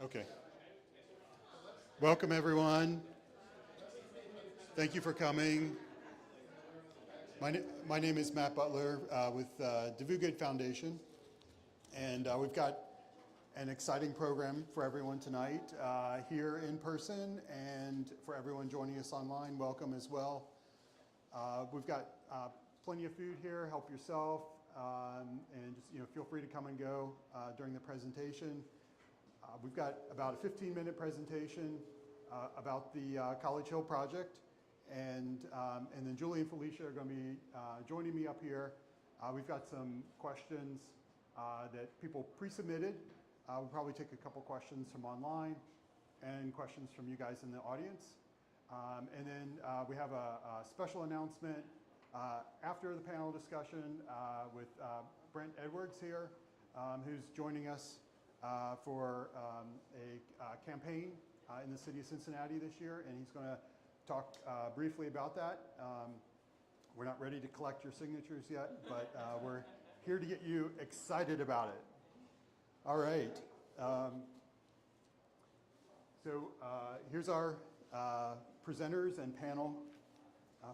Okay. Welcome, everyone. Thank you for coming. My name is Matt Butler with Devou Good Foundation, and we've got an exciting program for everyone tonight here in person, and for everyone joining us online, welcome as well. We've got plenty of food here. Help yourself, and just feel free to come and go during the presentation. We've got about a 15-minute presentation about the College Hill project, and then Julie and Felicia are going to be joining me up here. We've got some questions that people pre-submitted. We'll probably take a couple questions from online and questions from you guys in the audience. And then we have a special announcement after the panel discussion with Brent Edwards here, who's joining us for a campaign in the city of Cincinnati this year, and he's going to talk briefly about that. We're not ready to collect your signatures yet, but we're here to get you excited about it. All right. So here's our presenters and panel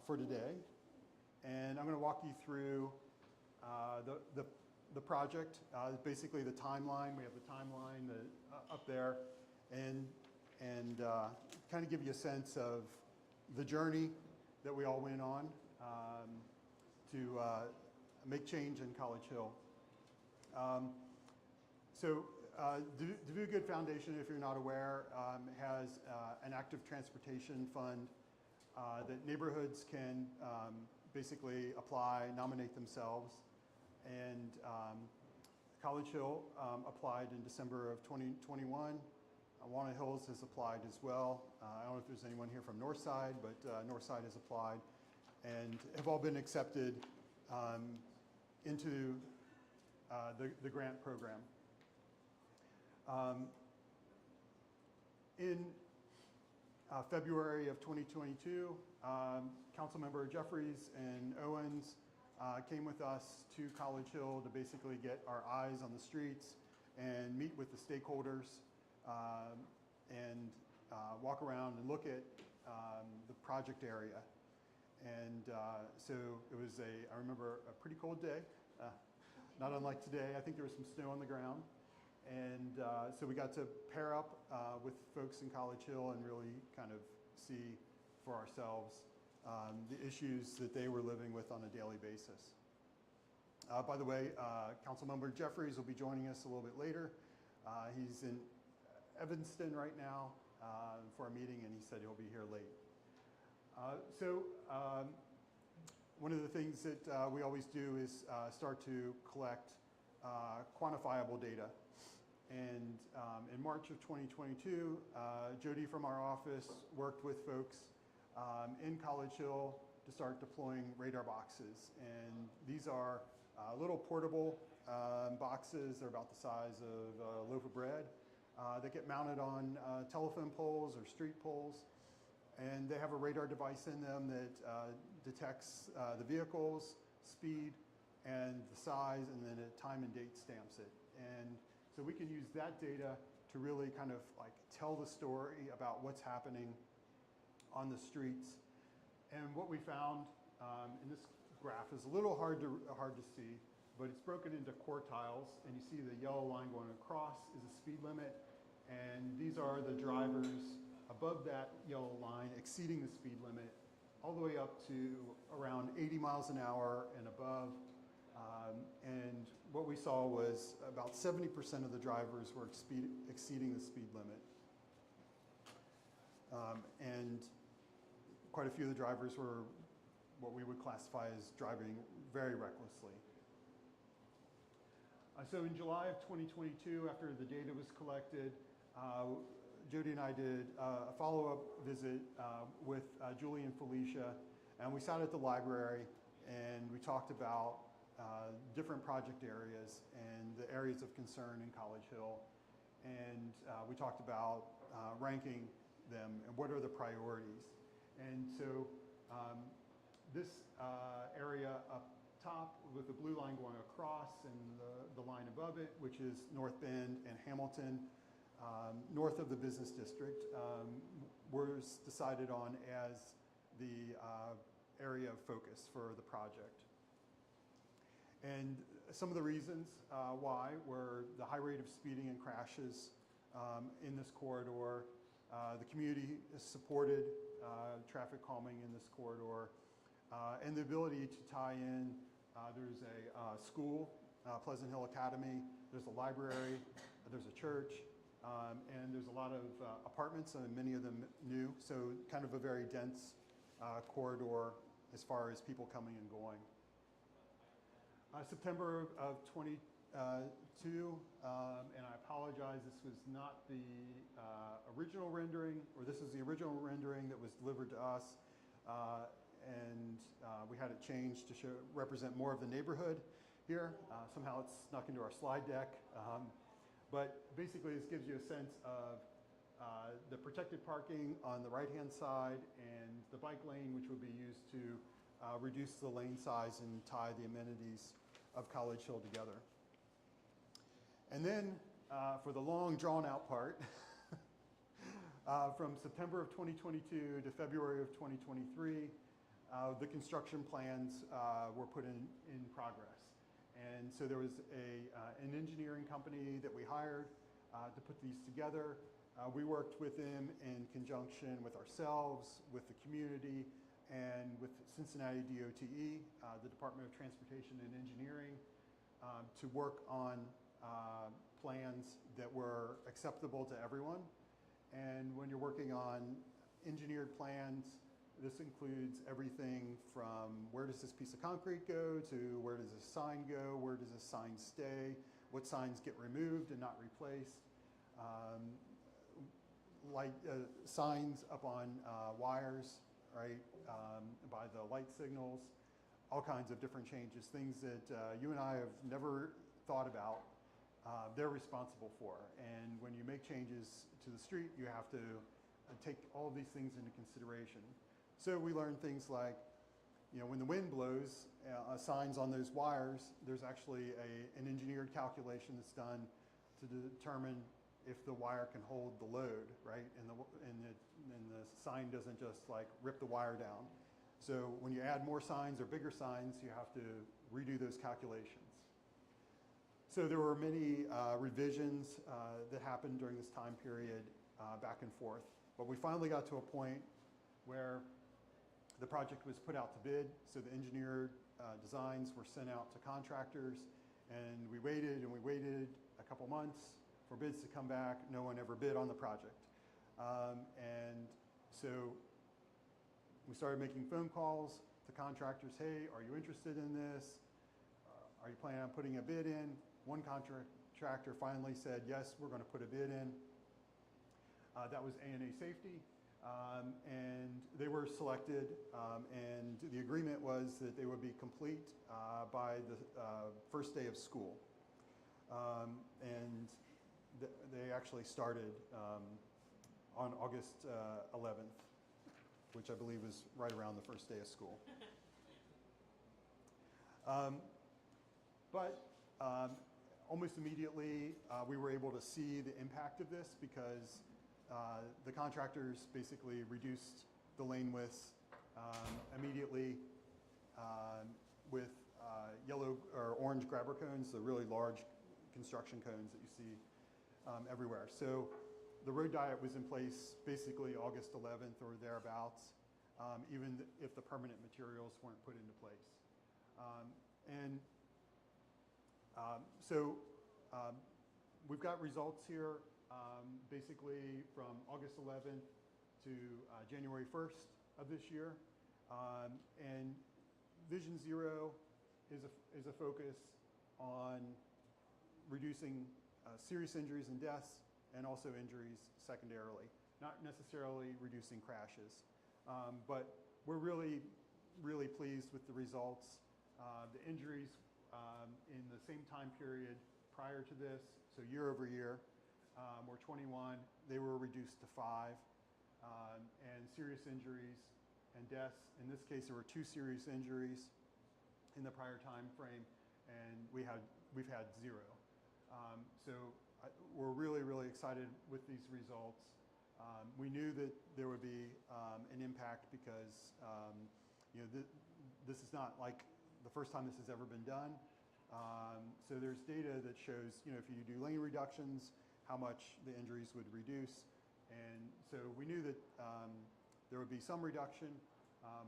for today, and I'm going to walk you through the project, basically the timeline. We have the timeline up there, and kind of give you a sense of the journey that we all went on to make change in College Hill. So Devou Good Foundation, if you're not aware, has an active transportation fund that neighborhoods can basically apply, nominate themselves. And College Hill applied in December of 2021. Walnut Hills has applied as well. I don't know if there's anyone here from Northside, but Northside has applied and have all been accepted into the grant program. In February of 2022, Councilmember Jeffries and Owens came with us to College Hill to basically get our eyes on the streets and meet with the stakeholders and walk around and look at the project area. And so it was I remember a pretty cold day, not unlike today. I think there was some snow on the ground. And so we got to pair up with folks in College Hill and really kind of see for ourselves the issues that they were living with on a daily basis. By the way, Councilmember Jeffries will be joining us a little bit later. He's in Evanston right now for a meeting, and he said he'll be here late. So one of the things that we always do is start to collect quantifiable data. And in March of 2022, Jody from our office worked with folks in College Hill to start deploying radar boxes. And these are little portable boxes. They're about the size of a loaf of bread that get mounted on telephone poles or street poles. And they have a radar device in them that detects the vehicle's speed and the size, and then it time and date stamps it. And so we can use that data to really kind of like tell the story about what's happening on the streets. And what we found in this graph is a little hard to see, but it's broken into quartiles, and you see the yellow line going across is the speed limit, and these are the drivers above that yellow line exceeding the speed limit all the way up to around 80 miles an hour and above. And what we saw was about 70% of the drivers were exceeding the speed limit. And quite a few of the drivers were what we would classify as driving very recklessly. So in July of 2022, after the data was collected, Jody and I did a follow-up visit with Julie and Felicia, and we sat at the library and we talked about different project areas and the areas of concern in College Hill. And we talked about ranking them and what are the priorities. And so this area up top with the blue line going across and the line above it, which is North Bend and Hamilton, north of the business district, was decided on as the area of focus for the project. And some of the reasons why were the high rate of speeding and crashes in this corridor. The community has supported traffic calming in this corridor, and the ability to tie in. There's a school, Pleasant Hill Academy, there's a library, there's a church, and there's a lot of apartments, and many of them new, so kind of a very dense corridor as far as people coming and going. September of 22, and I apologize, this was not the original rendering, or this is the original rendering that was delivered to us, and we had it changed to represent more of the neighborhood here. Somehow it's snuck into our slide deck, but basically this gives you a sense of the protected parking on the right-hand side and the bike lane, which would be used to reduce the lane size and tie the amenities of College Hill together. And then for the long drawn-out part, from September of 2022 to February of 2023, the construction plans were put in progress. And so there was an engineering company that we hired to put these together. We worked with them in conjunction with ourselves, with the community, and with Cincinnati DOTE, the Department of Transportation and Engineering, to work on plans that were acceptable to everyone. And when you're working on engineered plans, this includes everything from where does this piece of concrete go to where does this sign go, where does this sign stay, what signs get removed and not replaced, signs up on wires, right, by the light signals, all kinds of different changes, things that you and I have never thought about, they're responsible for. And when you make changes to the street, you have to take all of these things into consideration. So we learned things like, you know, when the wind blows, signs on those wires, there's actually an engineered calculation that's done to determine if the wire can hold the load, right? And the sign doesn't just like rip the wire down. So when you add more signs or bigger signs, you have to redo those calculations. So there were many revisions that happened during this time period, back and forth. But we finally got to a point where the project was put out to bid, so the engineered designs were sent out to contractors, and we waited a couple months for bids to come back. No one ever bid on the project. And so we started making phone calls to contractors. Hey, are you interested in this? Are you planning on putting a bid in? One contractor finally said, yes, we're going to put a bid in. That was A&A Safety. And they were selected, and the agreement was that they would be complete by the first day of school. And they actually started on August 11th, which I believe was right around the first day of school. But almost immediately, we were able to see the impact of this because the contractors basically reduced the lane widths immediately with yellow or orange grabber cones, the really large construction cones that you see everywhere. So the road diet was in place basically August 11th or thereabouts, even if the permanent materials weren't put into place. So we've got results here. Basically from August 11th to January 1st of this year. And Vision Zero is a focus on reducing serious injuries and deaths and also injuries secondarily, not necessarily reducing crashes. But we're really, really pleased with the results. The injuries in the same time period prior to this, so year over year, were 21. They were reduced to 5. And serious injuries and deaths, in this case there were 2 serious injuries in the prior time frame, and we've had 0. So we're really, really excited with these results. We knew that there would be an impact because this is not like the first time this has ever been done. So there's data that shows, if you do lane reductions, how much the injuries would reduce. And so we knew that there would be some reduction,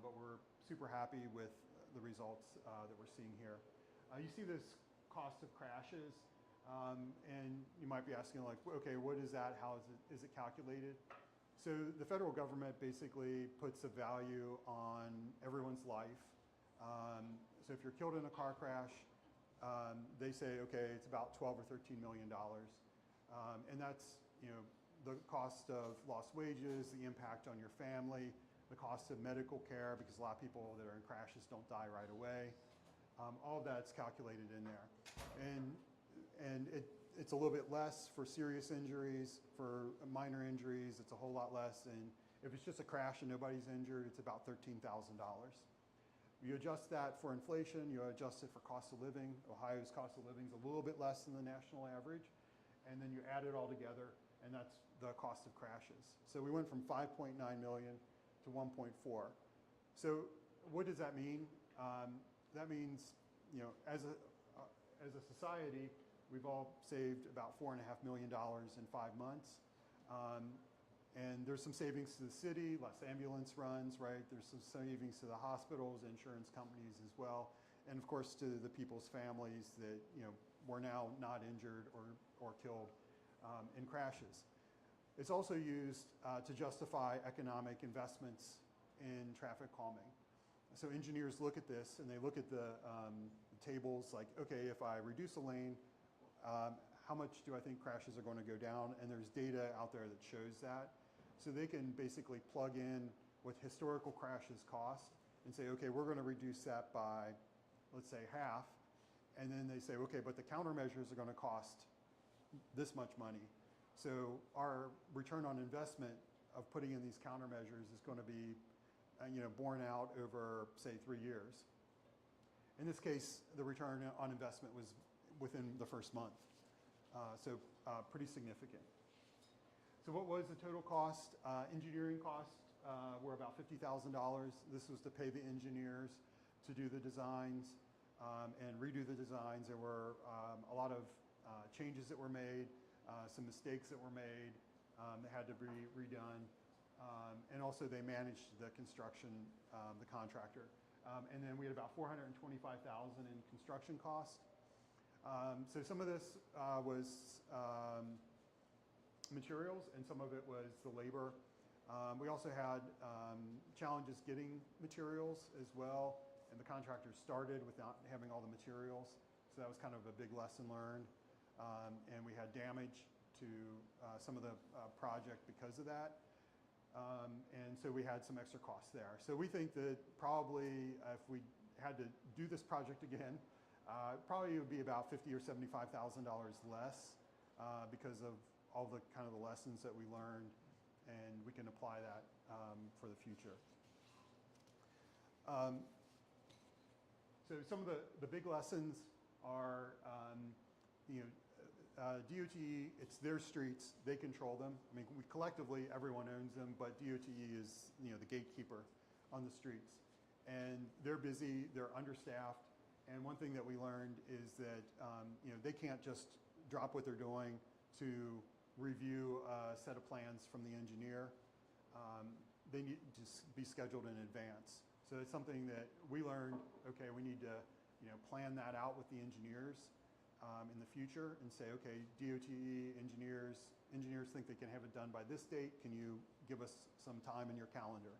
but we're super happy with the results that we're seeing here. You see this cost of crashes, and you might be asking, like, okay, what is that? How is it calculated? So the federal government basically puts a value on everyone's life. So if you're killed in a car crash, they say, okay, it's about $12 or $13 million. And that's, the cost of lost wages, the impact on your family, the cost of medical care, because a lot of people that are in crashes don't die right away. All of that's calculated in there. And it's a little bit less for serious injuries. For minor injuries, it's a whole lot less. And if it's just a crash and nobody's injured, it's about $13,000. You adjust that for inflation, you adjust it for cost of living. Ohio's cost of living is a little bit less than the national average. And then you add it all together, and that's the cost of crashes. So we went from 5.9 million to 1.4. So what does that mean? That means, as a society, we've all saved about $4.5 million in 5 months. And there's some savings to the city, less ambulance runs, right? There's some savings to the hospitals, insurance companies as well. And of course to the people's families that, were now not injured or killed in crashes. It's also used to justify economic investments in traffic calming. So engineers look at this and they look at the tables like, okay, if I reduce a lane, how much do I think crashes are going to go down? And there's data out there that shows that. So they can basically plug in what historical crashes cost and say, okay, we're going to reduce that by, let's say, half. And then they say, okay, but the countermeasures are going to cost this much money. So our return on investment of putting in these countermeasures is going to be, borne out over, say, 3 years. In this case, the return on investment was within the first month. So pretty significant. So what was the total cost? Engineering costs were about $50,000. This was to pay the engineers to do the designs and redo the designs. There were a lot of changes that were made, some mistakes that were made that had to be redone. And also they managed the construction, the contractor. And then we had about $425,000 in construction costs. So some of this was materials, and some of it was the labor. We also had challenges getting materials as well, and the contractors started without having all the materials. So that was kind of a big lesson learned. And we had damage to some of the project because of that. And so we had some extra costs there. So we think that probably if we had to do this project again, probably it would be about $50,000 or $75,000 less because of all the kind of the lessons that we learned, and we can apply that for the future. So some of the big lessons are, DOTE, it's their streets, they control them. I mean, we collectively, everyone owns them, but DOTE is, the gatekeeper on the streets. And they're busy, they're understaffed. And one thing that we learned is that, they can't just drop what they're doing to review a set of plans from the engineer. They need to be scheduled in advance. So it's something that we learned, okay, we need to plan that out with the engineers in the future and say, okay, DOTE engineers think they can have it done by this date. Can you give us some time in your calendar?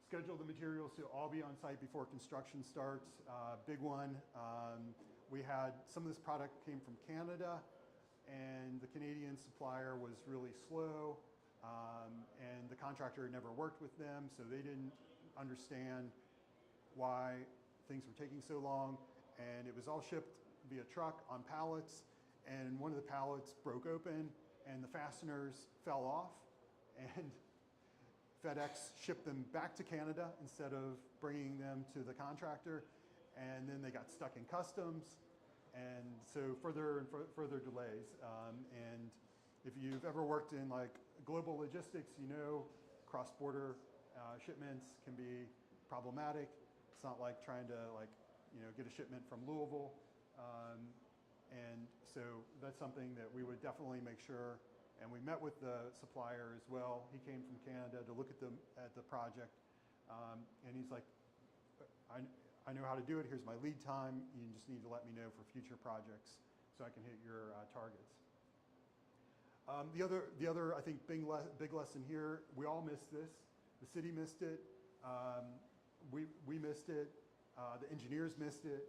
Schedule the materials to all be on site before construction starts. Big one. We had some of this product came from Canada, and the Canadian supplier was really slow, and the contractor had never worked with them, so they didn't understand why things were taking so long. And it was all shipped via truck on pallets, and one of the pallets broke open, and the fasteners fell off, and FedEx shipped them back to Canada instead of bringing them to the contractor, and then they got stuck in customs. and so further and further delays. And if you've ever worked in like global logistics, you know cross-border shipments can be problematic. It's not like trying to get a shipment from Louisville. And so that's something that we would definitely make sure. And we met with the supplier as well. He came from Canada to look at the project. And he's like, I know how to do it. Here's my lead time. You just need to let me know for future projects so I can hit your targets. The other, I think, big lesson here, we all missed this. The city missed it. We missed it. The engineers missed it.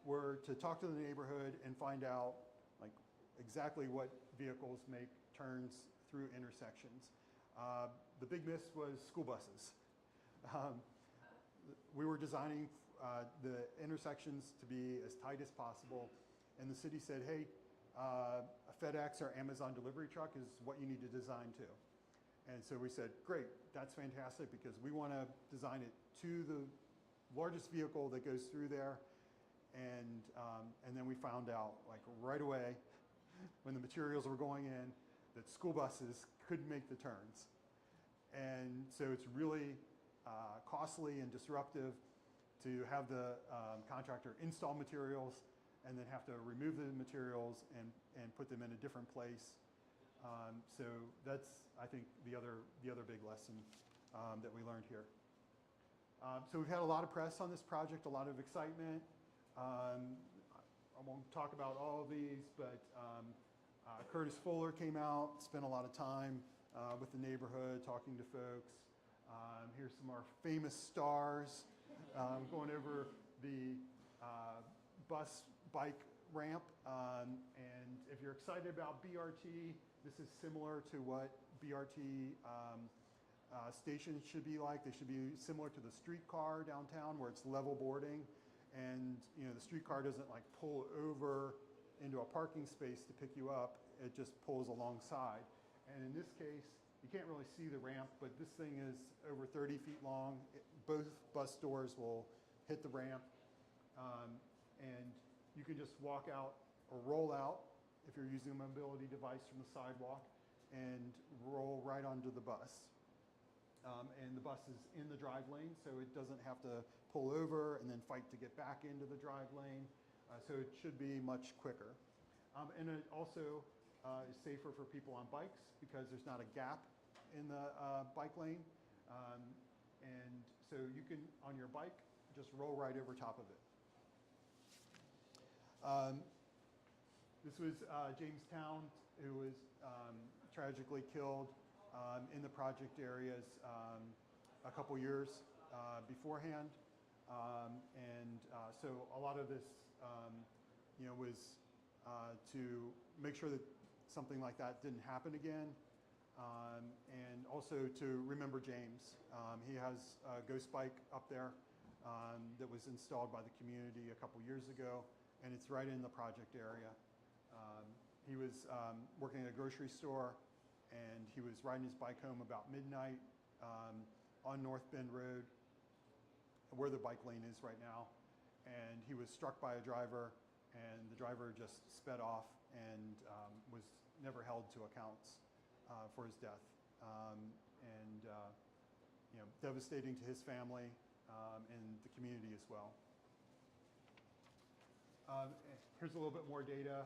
Were to talk to the neighborhood and find out like exactly what vehicles make turns through intersections. The big miss was school buses. We were designing the intersections to be as tight as possible, and the city said, hey, a FedEx or Amazon delivery truck is what you need to design to. And so we said, great, that's fantastic, because we want to design it to the largest vehicle that goes through there. And then we found out like right away when the materials were going in that school buses couldn't make the turns. And so it's really costly and disruptive to have the contractor install materials and then have to remove the materials and put them in a different place. So that's, I think, the other big lesson that we learned here. So we've had a lot of press on this project, a lot of excitement. I won't talk about all of these, but Curtis Fuller came out, spent a lot of time with the neighborhood, talking to folks. Here's some of our famous stars going over the bike ramp. And if you're excited about BRT, this is similar to what BRT stations should be like. They should be similar to the streetcar downtown, where it's level boarding. And the streetcar doesn't like pull over into a parking space to pick you up. It just pulls alongside. And in this case, you can't really see the ramp, but this thing is over 30 feet long. Both bus doors will hit the ramp. And you can just walk out or roll out if you're using a mobility device from the sidewalk and roll right onto the bus. And the bus is in the drive lane, so it doesn't have to pull over and then fight to get back into the drive lane. So it should be much quicker. And it also is safer for people on bikes because there's not a gap in the bike lane. And so you can, on your bike, just roll right over top of it. This was Jamestown, who was tragically killed in the project areas a couple years beforehand. So a lot of this was to make sure that something like that didn't happen again. And also to remember James. He has a ghost bike up there that was installed by the community a couple years ago, and it's right in the project area. He was working at a grocery store, and he was riding his bike home about midnight on North Bend Road, where the bike lane is right now. And he was struck by a driver, and the driver just sped off and was never held to account for his death. Devastating to his family and the community as well. Here's a little bit more data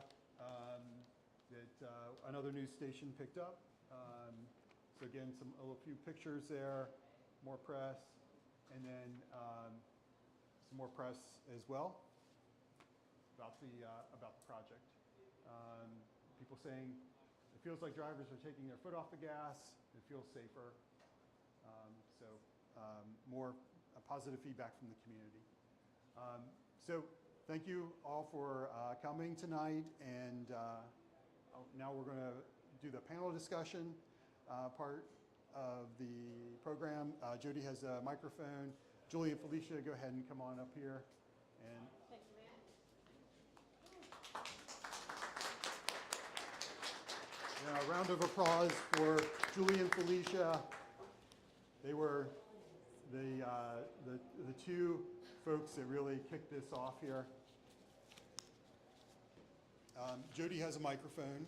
that another news station picked up. So again, a few pictures there, more press, and then some more press as well about the project. People saying it feels like drivers are taking their foot off the gas. It feels safer. More positive feedback from the community. So thank you all for coming tonight, and now we're going to do the panel discussion part of the program. Jody has a microphone. Julie and Felicia, go ahead and come on up here. And thank you, Matt. a round of applause for Julie and Felicia. They were the two folks that really kicked this off here. Jody has a microphone,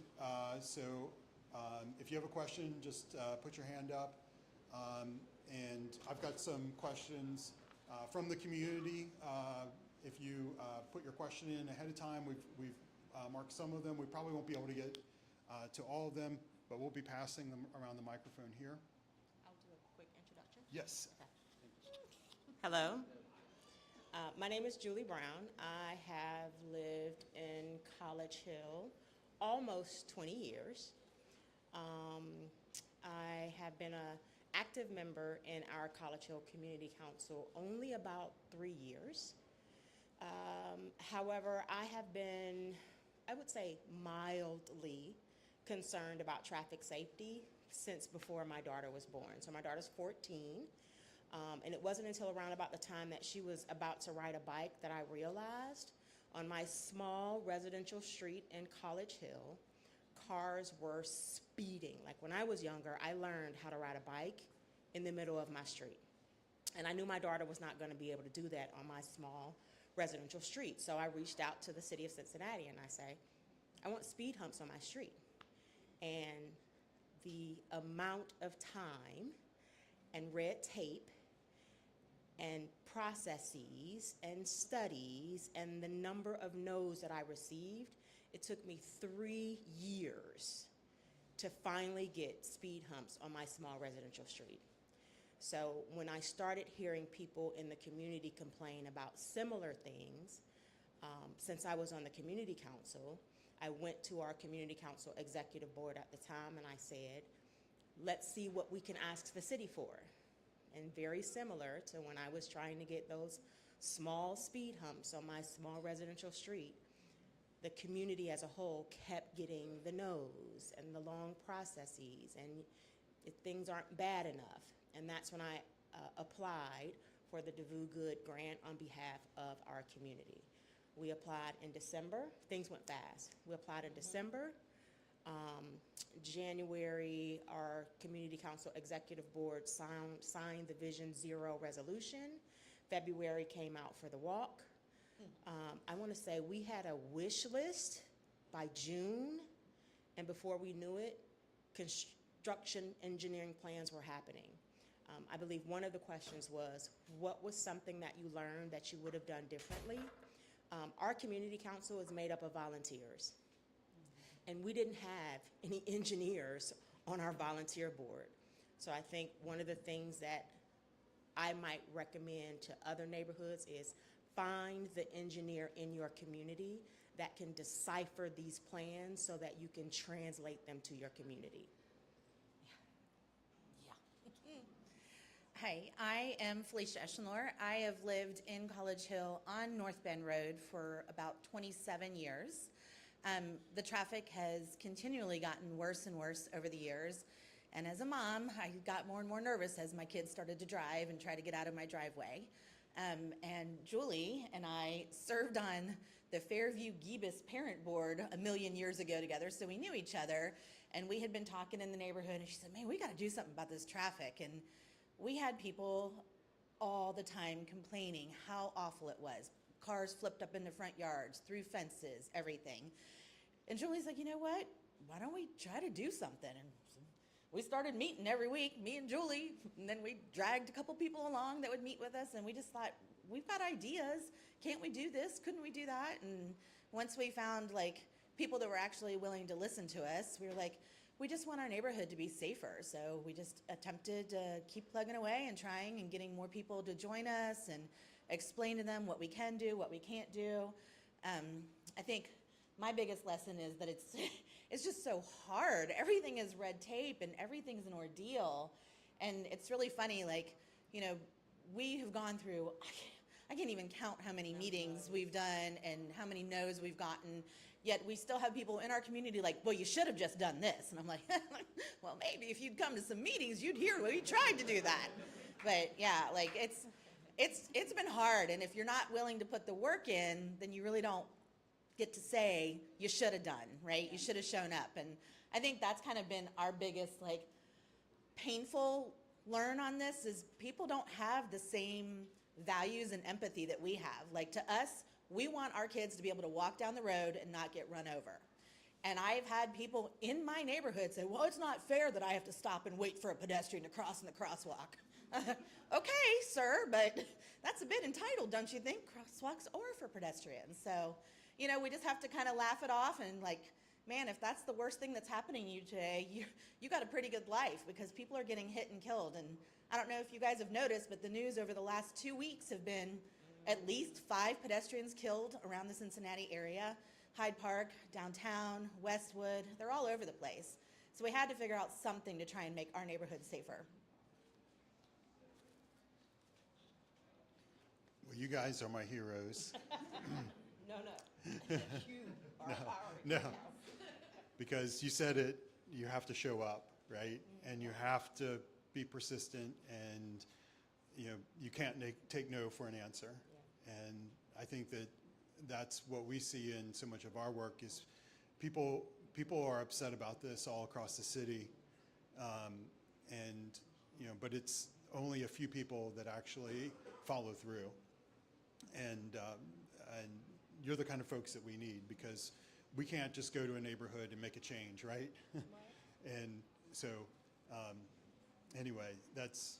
so if you have a question, just put your hand up. And I've got some questions from the community. If you put your question in ahead of time, we've marked some of them. We probably won't be able to get to all of them, but we'll be passing them around the microphone here. I'll do a quick introduction. Yes. Okay. Hello. My name is Julie Brown. I have lived in College Hill almost 20 years. I have been an active member in our College Hill Community Council only about 3 years. However, I have been, I would say, mildly concerned about traffic safety since before my daughter was born. So my daughter's 14. And it wasn't until around about the time that she was about to ride a bike that I realized on my small residential street in College Hill, cars were speeding. Like when I was younger, I learned how to ride a bike in the middle of my street. And I knew my daughter was not going to be able to do that on my small residential street. So I reached out to the city of Cincinnati and I say, I want speed humps on my street. And the amount of time and red tape and processes and studies and the number of no's that I received, it took me 3 years to finally get speed humps on my small residential street. So when I started hearing people in the community complain about similar things, since I was on the community council, I went to our community council executive board at the time and I said, let's see what we can ask the city for. And very similar to when I was trying to get those small speed humps on my small residential street, the community as a whole kept getting the no's and the long processes and things aren't bad enough. And that's when I applied for the Devou Good grant on behalf of our community. We applied in December. Things went fast. We applied in December. January, our community council executive board signed the Vision Zero resolution. February came out for the walk. I want to say we had a wish list by June, and before we knew it, construction engineering plans were happening. I believe one of the questions was, what was something that you learned that you would have done differently? Our community council is made up of volunteers. And we didn't have any engineers on our volunteer board. So I think one of the things that I might recommend to other neighborhoods is find the engineer in your community that can decipher these plans so that you can translate them to your community. Hi, I am Felicia Eschenor. I have lived in College Hill on North Bend Road for about 27 years. The traffic has continually gotten worse and worse over the years. And as a mom, I got more and more nervous as my kids started to drive and try to get out of my driveway. And Julie and I served on the Fairview Gibus Parent Board a million years ago together, so we knew each other. And we had been talking in the neighborhood, and she said, man, we got to do something about this traffic. And we had people all the time complaining how awful it was. Cars flipped up in the front yards, through fences, everything. And Julie's like, you know what? Why don't we try to do something? And so we started meeting every week, me and Julie, and then we dragged a couple people along that would meet with us, and we just thought, we've got ideas. Can't we do this? Couldn't we do that? And once we found like people that were actually willing to listen to us, we were like, we just want our neighborhood to be safer. So we just attempted to keep plugging away and trying and getting more people to join us and explain to them what we can do, what we can't do. I think my biggest lesson is that it's just so hard. Everything is red tape and everything's an ordeal. And it's really funny, like, you know, we have gone through, I can't even count how many meetings we've done and how many no's we've gotten, yet we still have people in our community like, well, you should have just done this. And I'm like, well, maybe if you'd come to some meetings, you'd hear we tried to do that. But yeah, like it's been hard. And if you're not willing to put the work in, then you really don't get to say you should have done, right? Yeah. You should have shown up. And I think that's kind of been our biggest like painful learn on this is people don't have the same values and empathy that we have. Like to us, We want our kids to be able to walk down the road and not get run over. And I've had people in my neighborhood say, well, it's not fair that I have to stop and wait for a pedestrian to cross in the crosswalk. Okay, sir, but that's a bit entitled, don't you think? Crosswalks are for pedestrians. So, you know, we just have to kind of laugh it off and like, man, if that's the worst thing that's happening to you today, you got a pretty good life, because people are getting hit and killed. And I don't know if you guys have noticed, but the news over the last 2 weeks have been at least 5 pedestrians killed around the Cincinnati area. Hyde Park, downtown, Westwood, they're all over the place. So we had to figure out something to try and make our neighborhood safer. Well, you guys are my heroes. No. You are No, because you said it, you have to show up, right? And you have to be persistent, and you can't take no for an answer. Yeah. And I think that that's what we see in so much of our work is people are upset about this all across the city, and but it's only a few people that actually follow through, and you're the kind of folks that we need, because we can't just go to a neighborhood and make a change, right? And so anyway, that's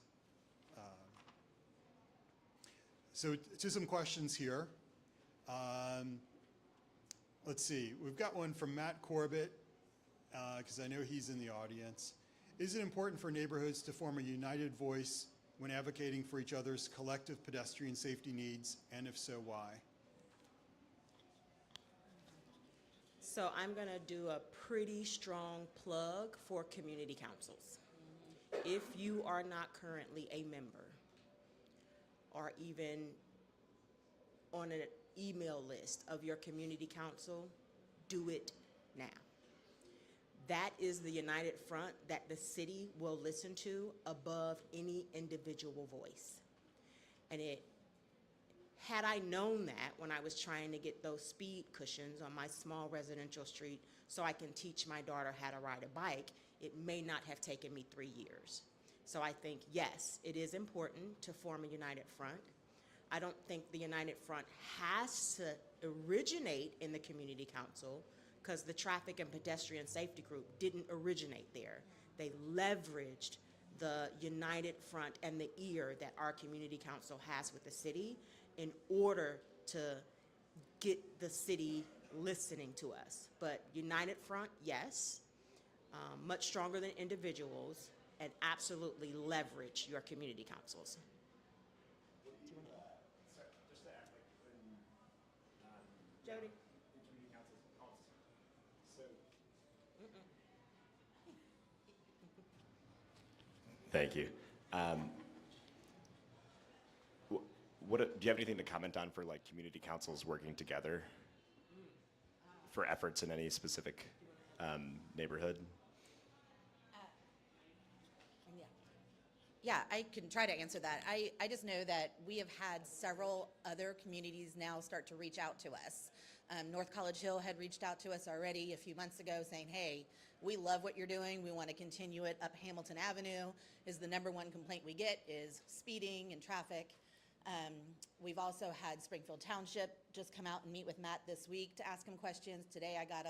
so to some questions here. Let's see, we've got one from Matt Corbett, because I know he's in the audience. Is it important for neighborhoods to form a united voice when advocating for each other's collective pedestrian safety needs, and if so, why? So I'm going to do a pretty strong plug for community councils. If you are not currently a member or even on an email list of your community council, do it now. That is the united front that the city will listen to above any individual voice. And had I known that when I was trying to get those speed cushions on my small residential street so I can teach my daughter how to ride a bike, it may not have taken me 3 years. So I think, yes, it is important to form a united front. I don't think the united front has to originate in the community council, because the traffic and pedestrian safety group didn't originate there. They leveraged the united front and the ear that our community council has with the city in order to get the city listening to us. But united front, yes, much stronger than individuals, and absolutely leverage your community councils. Sorry, just to act like when Jody. the community council calls. So. Thank you. Do you have anything to comment on for like community councils working together for efforts in any specific neighborhood? Yeah, I can try to answer that. I just know that we have had several other communities now start to reach out to us. North College Hill had reached out to us already a few months ago saying, hey, we love what you're doing. We want to continue it up Hamilton Avenue. Is the #1 complaint we get is speeding and traffic. We've also had Springfield Township just come out and meet with Matt this week to ask him questions. Today I got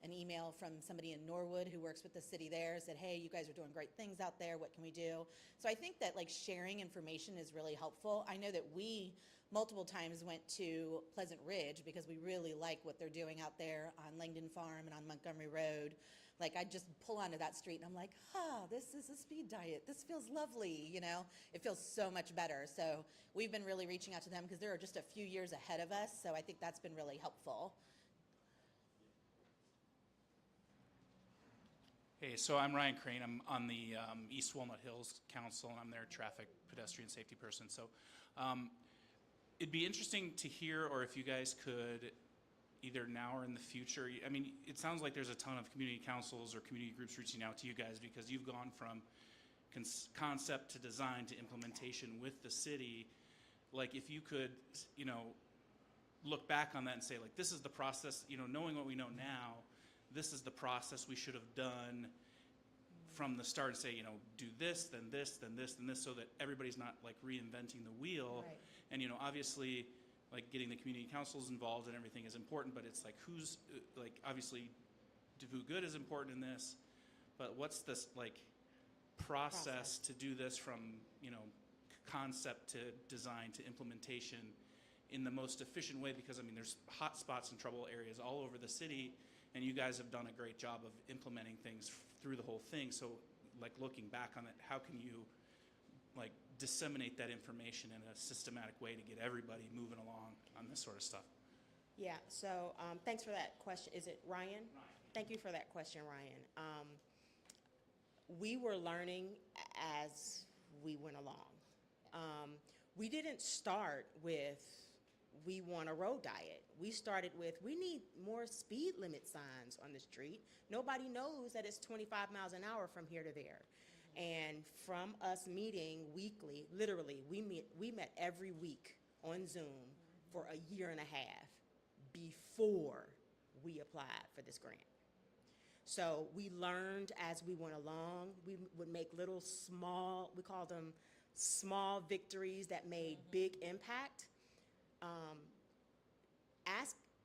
an email from somebody in Norwood who works with the city there, said, hey, you guys are doing great things out there. What can we do? So I think that like sharing information is really helpful. I know that we multiple times went to Pleasant Ridge because we really like what they're doing out there on Langdon Farm and on Montgomery Road. Like I just pull onto that street and I'm like, this is a speed diet. This feels lovely, you know? It feels so much better. So we've been really reaching out to them because they're just a few years ahead of us. So I think that's been really helpful. Hey, so I'm Ryan Crane. I'm on the East Walnut Hills Council, and I'm their traffic pedestrian safety person. So it'd be interesting to hear, or if you guys could, either now or in the future, I mean, it sounds like there's a ton of community councils or community groups reaching out to you guys because you've gone from concept to design to implementation with the city. Like if you could, look back on that and say, like, this is the process, knowing what we know now, this is the process we should have done from the start, and say, do this, then this, then this, then this, so that everybody's not like reinventing the wheel. Right. And obviously like getting the community councils involved and everything is important, but it's like who's, like obviously Devou Good is important in this, but what's this like process to do this from, you know, concept to design to implementation in the most efficient way? Because I mean, there's hot spots and trouble areas all over the city, and you guys have done a great job of implementing things through the whole thing. So like looking back on it, how can you like disseminate that information in a systematic way to get everybody moving along on this sort of stuff? Yeah, so thanks for that question. Is it Ryan? Thank you for that question, Ryan. We were learning as we went along. We didn't start with, we want a road diet. We started with, we need more speed limit signs on the street. Nobody knows that it's 25 miles an hour from here to there. And from us meeting weekly, literally, we met every week on Zoom for a year and a half before we applied for this grant. So we learned as we went along. We would make little small, we call them small victories that made big impact.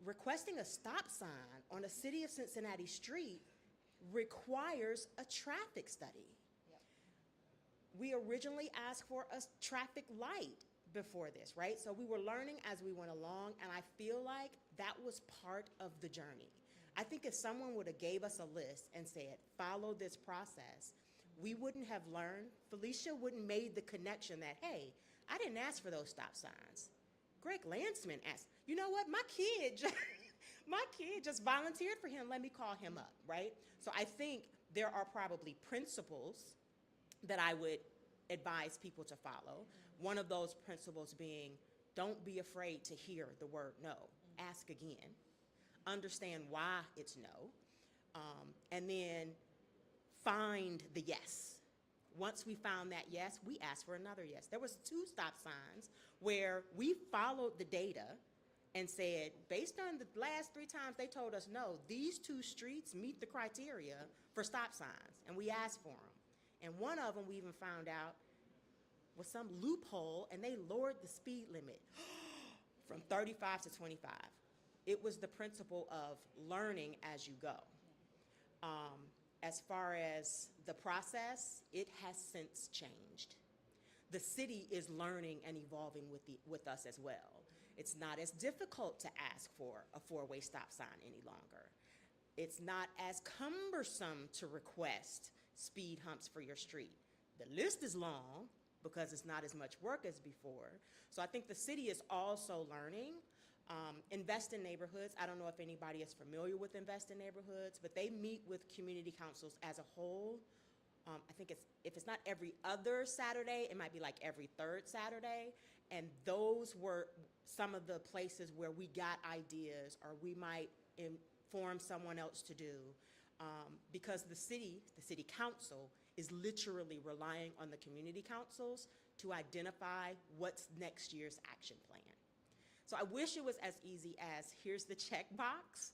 Requesting a stop sign on a city of Cincinnati street requires a traffic study. We originally asked for a traffic light before this, right? So we were learning as we went along, and I feel like that was part of the journey. I think if someone would have gave us a list and said, follow this process, we wouldn't have learned. Felicia wouldn't made the connection that, hey, I didn't ask for those stop signs. Greg Landsman asked, you know what, my kid just volunteered for him, let me call him up, right? So I think there are probably principles that I would advise people to follow. One of those principles being, don't be afraid to hear the word no. Ask again. Understand why it's no. And then find the yes. Once we found that yes, we asked for another yes. There was 2 stop signs where we followed the data and said, based on the last 3 times they told us no, these 2 streets meet the criteria for stop signs, and we asked for them. And one of them we even found out was some loophole, and they lowered the speed limit from 35 to 25. It was the principle of learning as you go. As far as the process, it has since changed. The city is learning and evolving with us as well. It's not as difficult to ask for a 4-way stop sign any longer. It's not as cumbersome to request speed humps for your street. The list is long because it's not as much work as before. So I think the city is also learning. Invest in Neighborhoods. I don't know if anybody is familiar with Invest in Neighborhoods, but they meet with community councils as a whole. I think if it's not every other Saturday, it might be like every 3rd Saturday. And those were some of the places where we got ideas, or we might inform someone else to do. Because the city council is literally relying on the community councils to identify what's next year's action plan. So I wish it was as easy as here's the checkbox,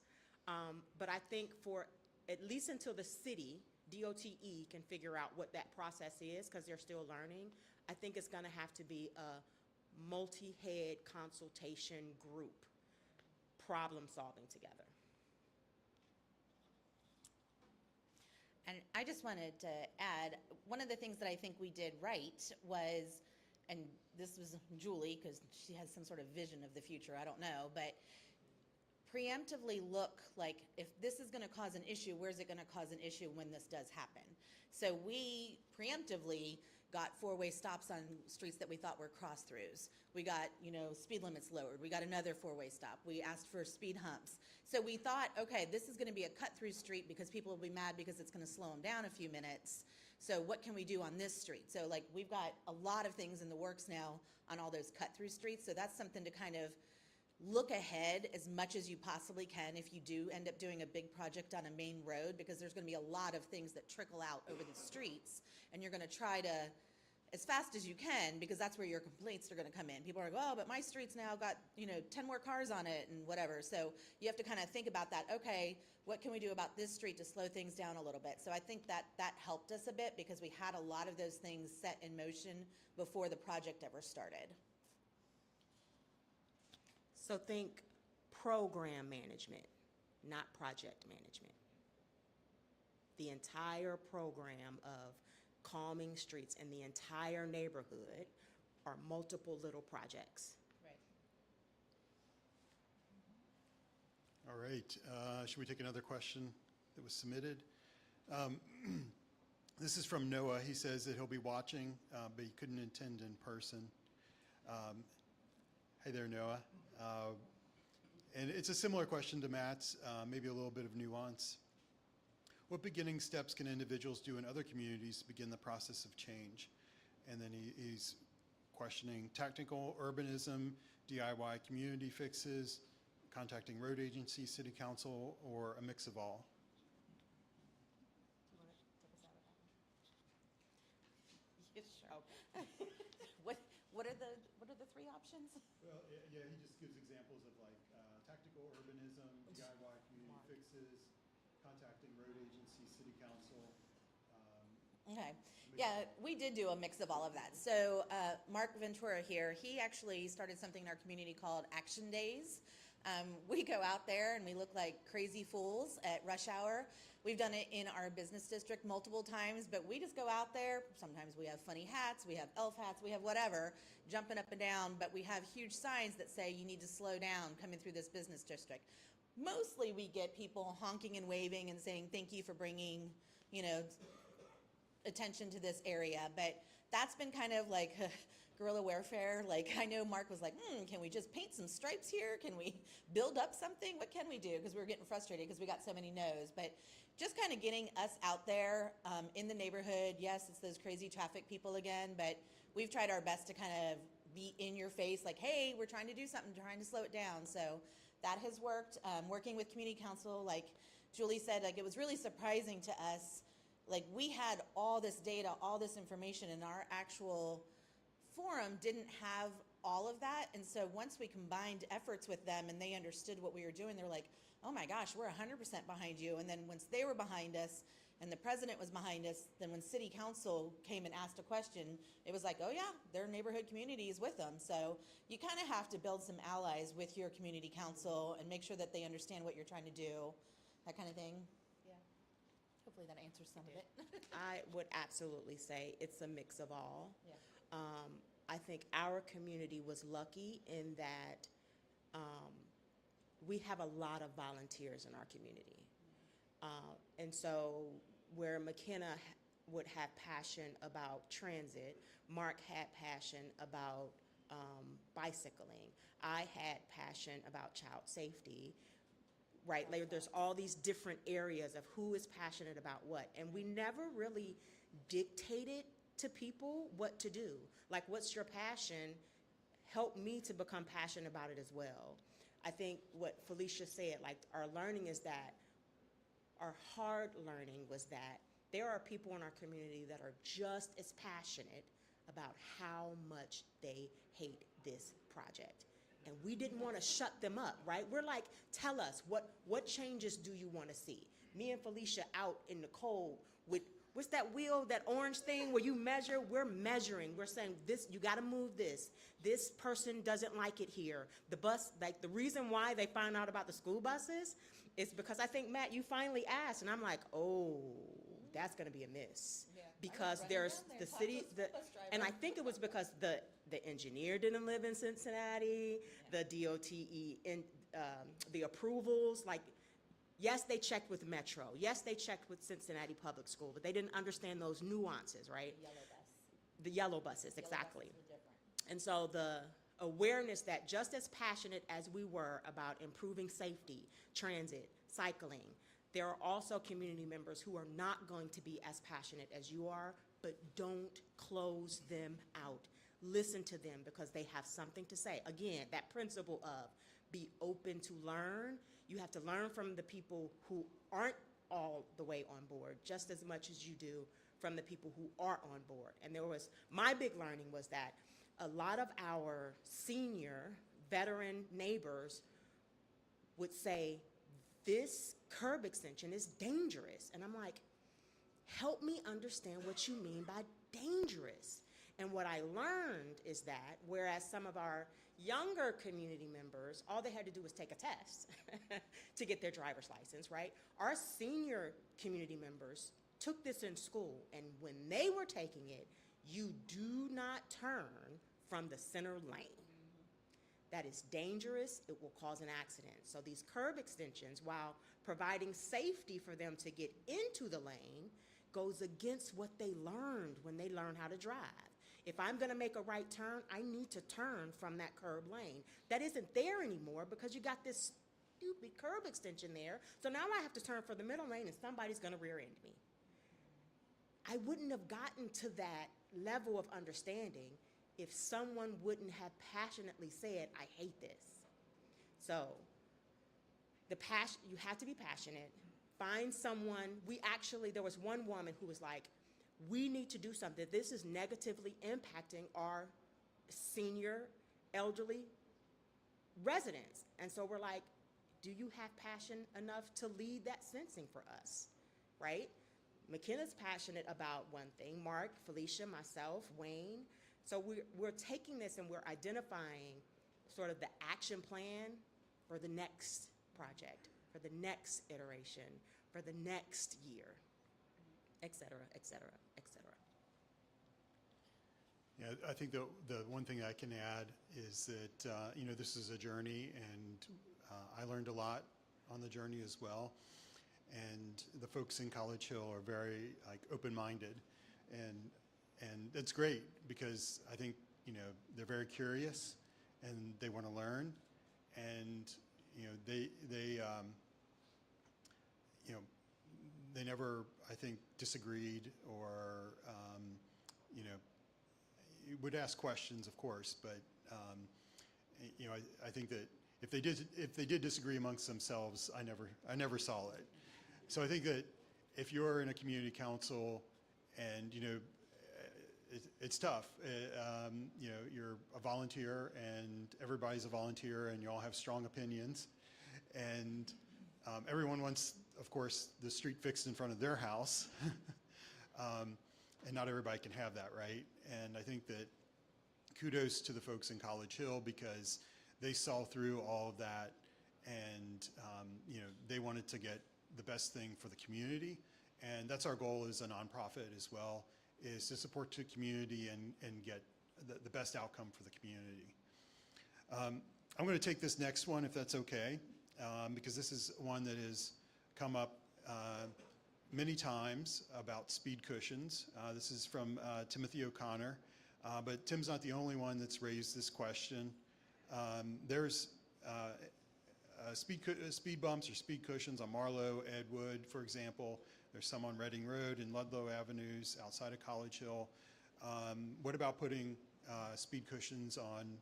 but I think for at least until the city, DOTE, can figure out what that process is, because they're still learning, I think it's going to have to be a multi-head consultation group problem solving together. And I just wanted to add, one of the things that I think we did right was, and this was Julie, because she has some sort of vision of the future, I don't know, but preemptively look, like, if this is going to cause an issue, where's it going to cause an issue when this does happen? So we preemptively got 4-way stops on streets that we thought were cross-throughs. We got, speed limits lowered. We got another 4-way stop. We asked for speed humps. So we thought, okay, this is going to be a cut-through street because people will be mad because it's going to slow them down a few minutes. So what can we do on this street? So like we've got a lot of things in the works now on all those cut-through streets. So that's something to kind of look ahead as much as you possibly can if you do end up doing a big project on a main road, because there's going to be a lot of things that trickle out over the streets, and you're going to try to, as fast as you can, because that's where your complaints are going to come in. People are like, oh, but my street's now got 10 more cars on it and whatever. So you have to kind of think about that. Okay, what can we do about this street to slow things down a little bit? So I think that helped us a bit, because we had a lot of those things set in motion before the project ever started. So think program management, not project management. The entire program of calming streets in the entire neighborhood are multiple little projects. Right. All right, should we take another question that was submitted? This is from Noah. He says that he'll be watching, but he couldn't attend in person. Hey there, Noah. And it's a similar question to Matt's, maybe a little bit of nuance. What beginning steps can individuals do in other communities to begin the process of change? And then he's questioning tactical urbanism, DIY community fixes, contacting road agency, city council, or a mix of all. Yeah, sure. What are the three options? Well, yeah, he just gives examples of like tactical urbanism, DIY community fixes, contacting road agency, city council. Okay. Yeah, we did do a mix of all of that. So Mark Ventura here, he actually started something in our community called Action Days. We go out there and we look like crazy fools at rush hour. We've done it in our business district multiple times, but we just go out there. Sometimes we have funny hats, we have elf hats, we have whatever, jumping up and down, but we have huge signs that say you need to slow down coming through this business district. Mostly we get people honking and waving and saying thank you for bringing, attention to this area, but that's been kind of like guerrilla warfare. Like I know Mark was like, can we just paint some stripes here? Can we build up something? What can we do? Because we were getting frustrated because we got so many no's. But just kind of getting us out there in the neighborhood. Yes, it's those crazy traffic people again, but we've tried our best to kind of be in your face like, hey, we're trying to do something, trying to slow it down. So that has worked. Working with community council, like Julie said, like it was really surprising to us. Like we had all this data, all this information, and our actual forum didn't have all of that. And so once we combined efforts with them and they understood what we were doing, they're like, oh my gosh, we're 100% behind you. And then once they were behind us and the president was behind us, then when city council came and asked a question, it was like, oh yeah, their neighborhood community is with them. So you kind of have to build some allies with your community council and make sure that they understand what you're trying to do, that kind of thing. Yeah. Hopefully that answers some of it. I would absolutely say it's a mix of all. Yeah. I think our community was lucky in that we have a lot of volunteers in our community. And so where McKenna would have passion about transit, Mark had passion about bicycling. I had passion about child safety, right? Like, there's all these different areas of who is passionate about what. And we never really dictated to people what to do. Like, what's your passion? Help me to become passionate about it as well. I think what Felicia said, like, our learning is that, our hard learning was that there are people in our community that are just as passionate about how much they hate this project. And we didn't want to shut them up, right? We're like, tell us, what changes do you want to see? Me and Felicia out in the cold with, what's that wheel, that orange thing where you measure? We're measuring. We're saying, this, you got to move this. This person doesn't like it here. The bus, like the reason why they found out about the school buses is because I think, Matt, you finally asked, and I'm like, oh, that's going to be a miss. Yeah. Because there's the city, and I think it was because the engineer didn't live in Cincinnati, yeah. The DOTE, the approvals, like, yes, they checked with Metro. Yes, they checked with Cincinnati Public School, but they didn't understand those nuances, right? The yellow buses, exactly. Buses were different. And so the awareness that just as passionate as we were about improving safety, transit, cycling, there are also community members who are not going to be as passionate as you are, but don't close them out. Listen to them because they have something to say. Again, that principle of be open to learn. You have to learn from the people who aren't all the way on board just as much as you do from the people who are on board. And my big learning was that a lot of our senior veteran neighbors would say, this curb extension is dangerous. And I'm like, help me understand what you mean by dangerous. And what I learned is that whereas some of our younger community members, all they had to do was take a test to get their driver's license, right? Our senior community members took this in school, and when they were taking it, you do not turn from the center lane. That is dangerous. It will cause an accident. So these curb extensions, while providing safety for them to get into the lane, goes against what they learned when they learned how to drive. If I'm going to make a right turn, I need to turn from that curb lane. That isn't there anymore because you got this stupid curb extension there. So now I have to turn for the middle lane and somebody's going to rear end me. I wouldn't have gotten to that level of understanding if someone wouldn't have passionately said, I hate this. So you have to be passionate. Find someone. There was one woman who was like, we need to do something. This is negatively impacting our senior, elderly residents. And so we're like, do you have passion enough to lead that sensing for us, right? McKenna's passionate about one thing, Mark, Felicia, myself, Wayne. So we're taking this and we're identifying sort of the action plan for the next project, for the next iteration, for the next year, et cetera, et cetera, et cetera. Yeah, I think the one thing I can add is that, this is a journey, and I learned a lot on the journey as well. And the folks in College Hill are very open-minded, and that's great because I think they're very curious and they want to learn, and they never, I think, disagreed or would ask questions, of course, but I think that if they did disagree amongst themselves, I never saw it. So I think that if you're in a community council and it's tough, you're a volunteer and everybody's a volunteer and you all have strong opinions, and everyone wants, of course, the street fixed in front of their house, and not everybody can have that, right? And I think that kudos to the folks in College Hill because they saw through all of that, and they wanted to get the best thing for the community, and that's our goal as a nonprofit as well, is to support the community and get the best outcome for the community. I'm going to take this next one, if that's okay, because this is one that has come up many times about speed cushions. This is from Timothy O'Connor, but Tim's not the only one that's raised this question. There's speed bumps or speed cushions on Marlowe, Edgewood, for example. There's some on Reading Road and Ludlow Avenues outside of College Hill. What about putting speed cushions on,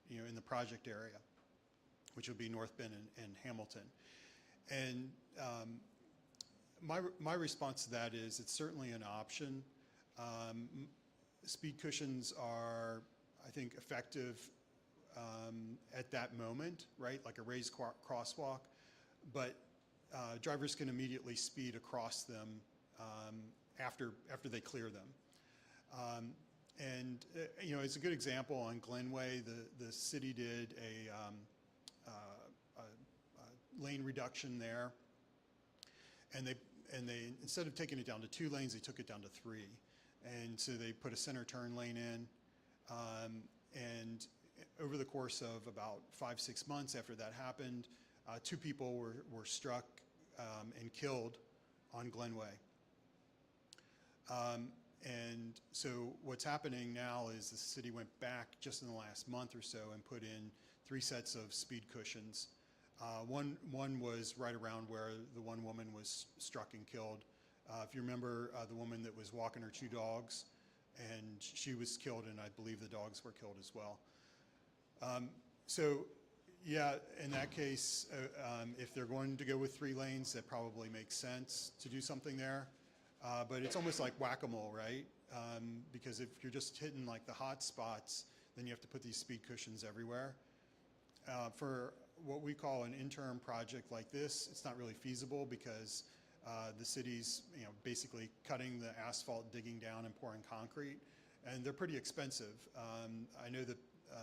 in the project area, which would be North Bend and Hamilton? And my response to that is it's certainly an option. Speed cushions are, I think, effective at that moment, right? Like a raised crosswalk, but drivers can immediately speed across them after they clear them. And it's a good example on Glenway. The city did a lane reduction there, and they instead of taking it down to 2 lanes, they took it down to 3, and so they put a center turn lane in, and over the course of about 5-6 months after that happened, 2 people were struck and killed on Glenway. And so what's happening now is the city went back just in the last month or so and put in 3 sets of speed cushions. One was right around where the one woman was struck and killed. If you remember, the woman that was walking her 2 dogs, and she was killed, and I believe the dogs were killed as well. So yeah, in that case, if they're going to go with 3 lanes, that probably makes sense to do something there. But it's almost like whack-a-mole, right? Because if you're just hitting like the hot spots, then you have to put these speed cushions everywhere. For what we call an interim project like this, it's not really feasible because the city's basically cutting the asphalt, digging down, and pouring concrete. and they're pretty expensive. I know that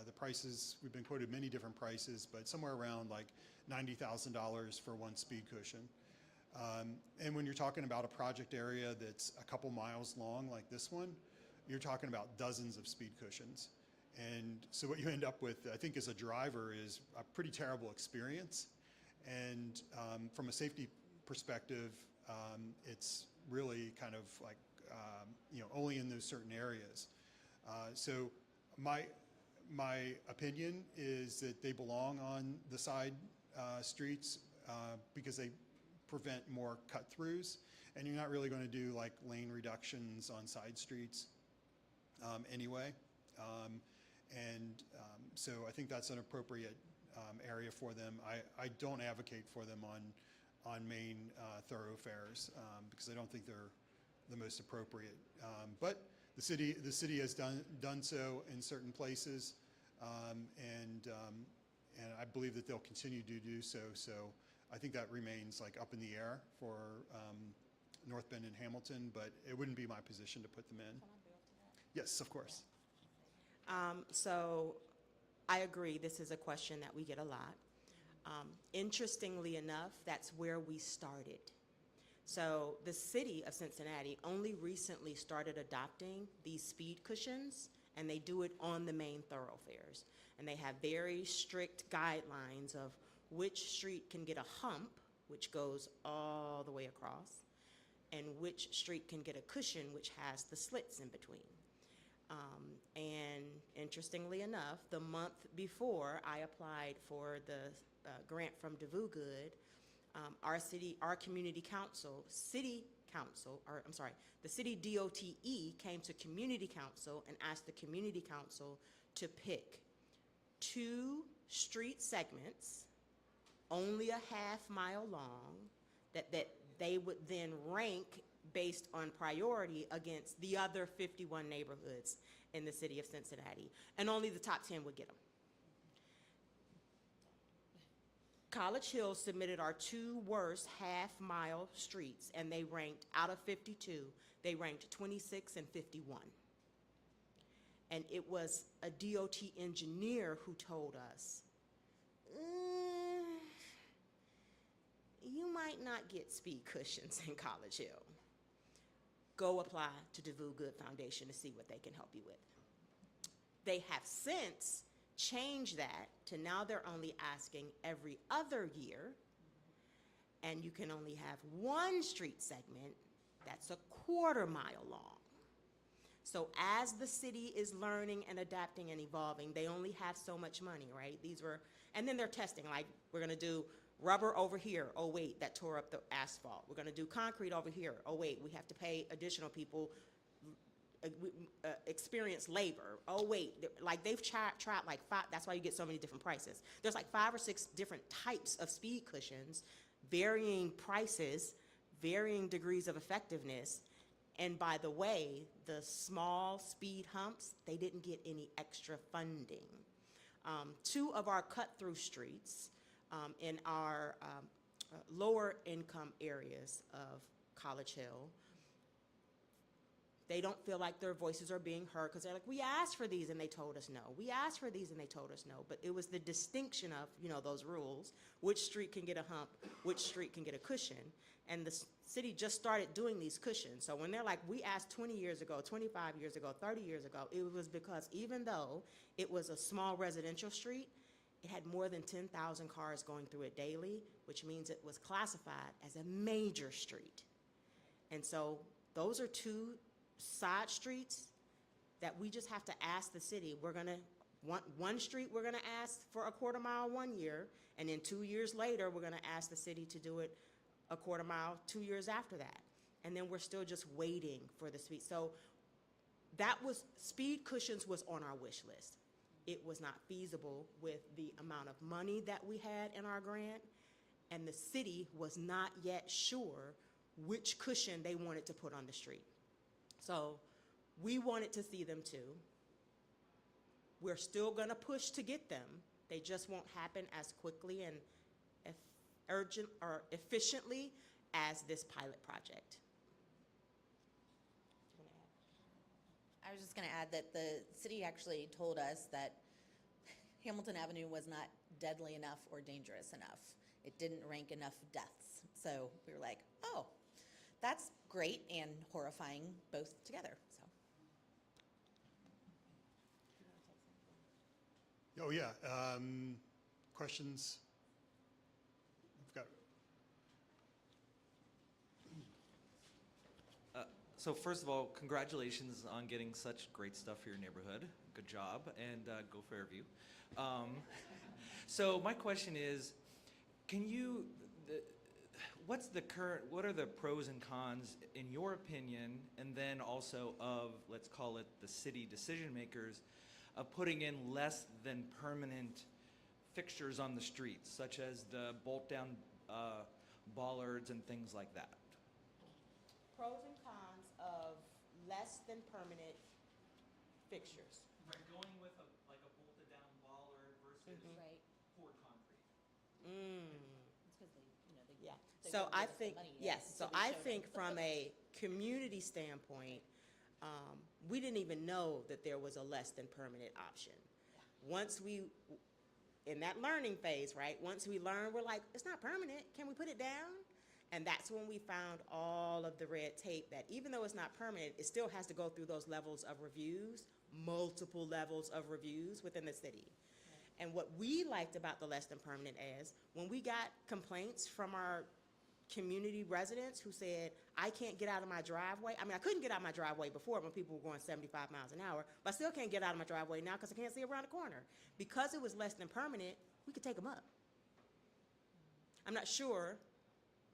the prices, we've been quoted many different prices, but somewhere around like $90,000 for one speed cushion. And when you're talking about a project area that's a couple miles long like this one, you're talking about dozens of speed cushions. And so what you end up with, I think, as a driver is a pretty terrible experience. And from a safety perspective, it's really kind of like, only in those certain areas. So my opinion is that they belong on the side streets because they prevent more cut-throughs, and you're not really going to do like lane reductions on side streets anyway. So I think that's an appropriate area for them. I don't advocate for them on main thoroughfares because I don't think they're the most appropriate. But the city has done so in certain places, and I believe that they'll continue to do so. So I think that remains like up in the air for North Bend and Hamilton, but it wouldn't be my position to put them in. Yes, of course. So I agree, this is a question that we get a lot. Interestingly enough, that's where we started. So the city of Cincinnati only recently started adopting these speed cushions, and they do it on the main thoroughfares. And they have very strict guidelines of which street can get a hump, which goes all the way across, and which street can get a cushion, which has the slits in between. And interestingly enough, the month before I applied for the grant from Devou Good, our community council, the city DOTE came to community council and asked the community council to pick 2 street segments, only a half-mile long, that they would then rank based on priority against the other 51 neighborhoods in the city of Cincinnati, and only the top 10 would get them. College Hill submitted our 2 worst half-mile streets, and they ranked, out of 52, they ranked 26 and 51. And it was a DOT engineer who told us, you might not get speed cushions in College Hill. Go apply to Devou Good Foundation to see what they can help you with. They have since changed that to now they're only asking every other year, and you can only have 1 street segment that's a quarter-mile long. So as the city is learning and adapting and evolving, they only have so much money, right? And then they're testing, like, we're gonna do rubber over here. Oh wait, that tore up the asphalt. We're gonna do concrete over here. Oh wait, we have to pay additional people, experienced labor. Oh wait, like they've tried like 5, that's why you get so many different prices. There's like 5 or 6 different types of speed cushions, varying prices, varying degrees of effectiveness. And by the way, the small speed humps, they didn't get any extra funding. 2 of our cut-through streets in our lower income areas of College Hill, they don't feel like their voices are being heard because they're like, we asked for these and they told us no. We asked for these and they told us no. But it was the distinction of, those rules, which street can get a hump, which street can get a cushion. And the city just started doing these cushions. So when they're like, we asked 20 years ago, 25 years ago, 30 years ago, it was because even though it was a small residential street, it had more than 10,000 cars going through it daily, which means it was classified as a major street. And so those are 2 side streets that we just have to ask the city. We're gonna, one street we're gonna ask for a quarter mile 1 year, and then 2 years later, we're gonna ask the city to do it a quarter mile 2 years after that. And then we're still just waiting for the speed. So that was, speed cushions was on our wish list. It was not feasible with the amount of money that we had in our grant, and the city was not yet sure which cushion they wanted to put on the street. So we wanted to see them too. We're still gonna push to get them. They just won't happen as quickly and urgent or efficiently as this pilot project. I was just going to add that the city actually told us that Hamilton Avenue was not deadly enough or dangerous enough. It didn't rank enough deaths. So we were like, oh, that's great and horrifying both together. So. Oh, yeah. Questions? I've got. So first of all, congratulations on getting such great stuff for your neighborhood. Good job, and go Fairview. So my question is, what are the pros and cons in your opinion, and then also of, let's call it the city decision makers, of putting in less than permanent fixtures on the streets, such as the bolt down bollards and things like that? Pros and cons of less than permanent fixtures. Right, going with a bolted down bollard versus Right. poured concrete. It's because Yeah. they So won't give I us the think, money yet, yes, so so we I showed think them. from a community standpoint, we didn't even know that there was a less than permanent option. Once we, in that learning phase, right, once we learned, we're like, it's not permanent, can we put it down? And that's when we found all of the red tape that even though it's not permanent, it still has to go through those levels of reviews, multiple levels of reviews within the city. And what we liked about the less than permanent is when we got complaints from our community residents who said, I can't get out of my driveway. I mean, I couldn't get out of my driveway before when people were going 75 miles an hour, but I still can't get out of my driveway now because I can't see around the corner. Because it was less than permanent, we could take them up. I'm not sure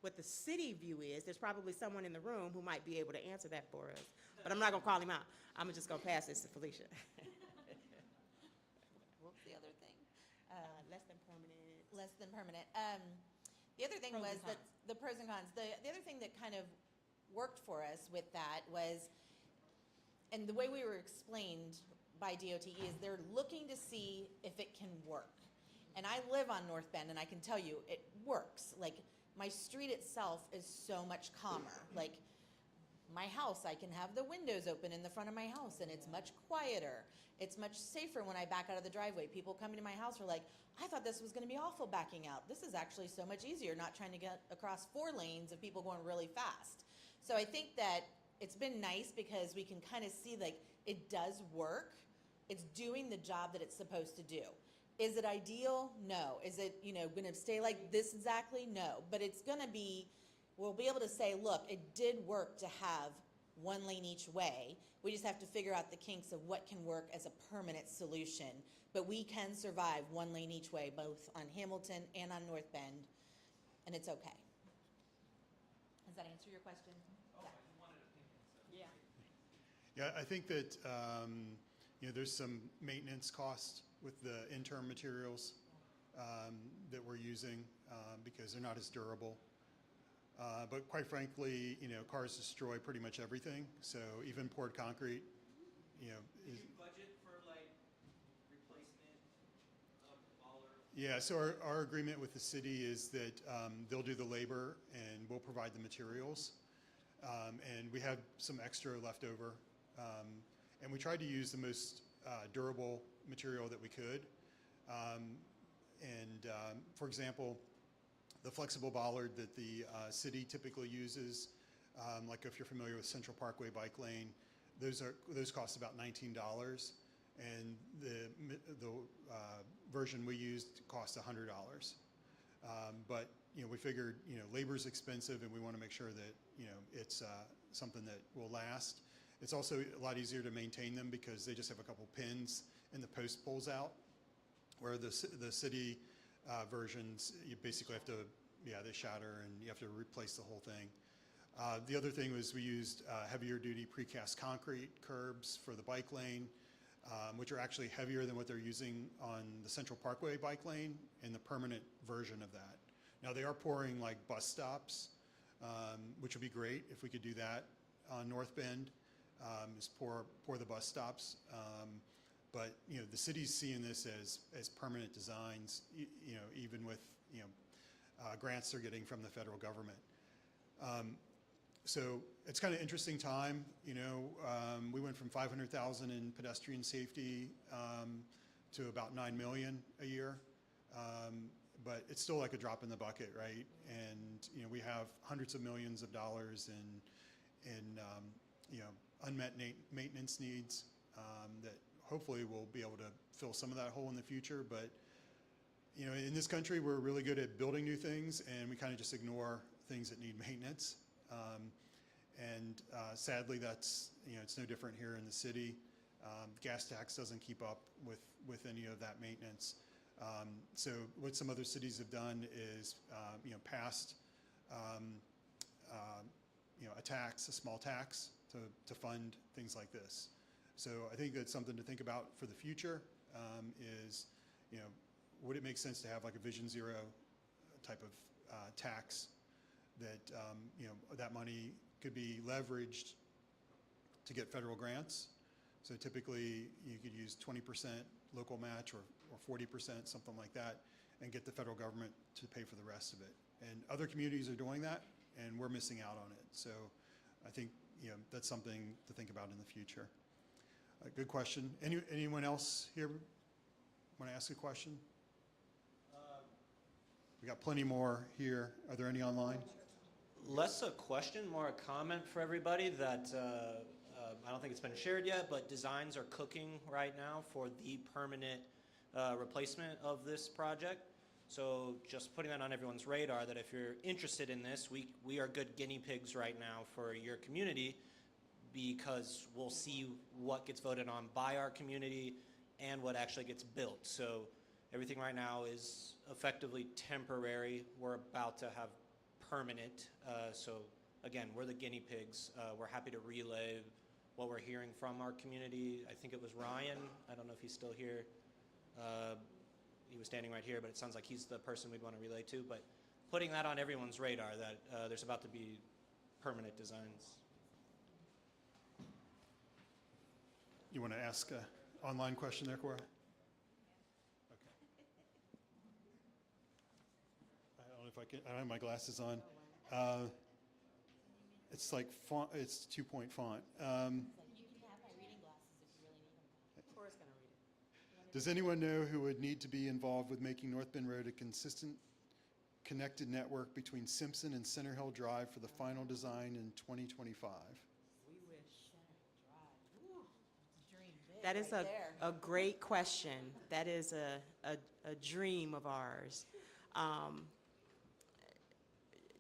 what the city view is. There's probably someone in the room who might be able to answer that for us, but I'm not gonna call him out. I'm just gonna pass this to Felicia. What was the other thing? Less than permanent. Less than permanent. The other thing Pros was and that cons. the pros and cons. The other thing that kind of worked for us with that was, and the way we were explained by DOTE is they're looking to see if it can work. And I live on North Bend, and I can tell you it works. Like, my street itself is so much calmer. Like, my house, I can have the windows open in the front of my house, and it's much quieter. It's much safer when I back out of the driveway. People coming to my house are like, I thought this was going to be awful backing out. This is actually so much easier, not trying to get across 4 lanes of people going really fast. So I think that it's been nice because we can kind of see, like, it does work. It's doing the job that it's supposed to do. Is it ideal? No. Is it, going to stay like this exactly? No. But it's going to be, we'll be able to say, look, it did work to have 1 lane each way. We just have to figure out the kinks of what can work as a permanent solution. But we can survive 1 lane each way, both on Hamilton and on North Bend, and it's okay. Does that answer your question? Oh, I just wanted opinions. Yeah. Yeah, I think that there's some maintenance cost with the interim materials that we're using because they're not as durable. But quite frankly, cars destroy pretty much everything. So even poured concrete, Did you budget for replacement of bollard? Yeah, so our agreement with the city is that they'll do the labor and we'll provide the materials. And we have some extra left over. And we tried to use the most durable material that we could. For example, the flexible bollard that the city typically uses, like if you're familiar with Central Parkway Bike Lane, those cost about $19, and the version we used cost $100. But we figured labor's expensive, and we want to make sure that it's something that will last. It's also a lot easier to maintain them because they just have a couple pins and the post pulls out, where the city versions, you basically have to, they shatter and you have to replace the whole thing. The other thing was we used heavier duty precast concrete curbs for the bike lane, which are actually heavier than what they're using on the Central Parkway bike lane in the permanent version of that. Now they are pouring like bus stops, which would be great if we could do that on North Bend, is pour the bus stops. But the city's seeing this as permanent designs, even with grants they're getting from the federal government. So it's kind of interesting time, you know, we went from 500,000 in pedestrian safety to about 9 million a year. But it's still like a drop in the bucket, right? And, you know, we have hundreds of millions of dollars in you know, unmet maintenance needs that hopefully we'll be able to fill some of that hole in the future. But, you know, in this country, we're really good at building new things, and we kind of just ignore things that need maintenance. Sadly, that's, you know, it's no different here in the city. Gas tax doesn't keep up with any of that maintenance. So what some other cities have done is, you know, passed, you know, a small tax to fund things like this. So I think that's something to think about for the future. Is, you know, would it make sense to have like a Vision Zero type of tax that, you know, that money could be leveraged to get federal grants? So typically you could use 20% local match or 40%, something like that, and get the federal government to pay for the rest of it. And other communities are doing that, and we're missing out on it. So I think, you know, that's something to think about in the future. Good question. Anyone else here want to ask a question? We got plenty more here. Are there any online? Less a question, more a comment for everybody that I don't think it's been shared yet, but designs are cooking right now for the permanent replacement of this project. So just putting that on everyone's radar that if you're interested in this, we are good guinea pigs right now for your community, because we'll see what gets voted on by our community and what actually gets built. So everything right now is effectively temporary. We're about to have permanent. So again, we're the guinea pigs. We're happy to relay what we're hearing from our community. I think it was Ryan. I don't know if he's still here. He was standing right here, but it sounds like he's the person we'd want to relay to. But putting that on everyone's radar that there's about to be permanent designs. You want to ask an online question there, Cora? Okay. I don't know if I can. I don't have my glasses on. It's like font. It's 2-point font. You can have my reading glasses if you really need them. Cora's gonna read it. Does anyone know who would need to be involved with making North Bend Road a consistent, connected network between Simpson and Center Hill Drive for the final design in 2025? We wish. Dream big That is right there. a great question. That is a dream of ours.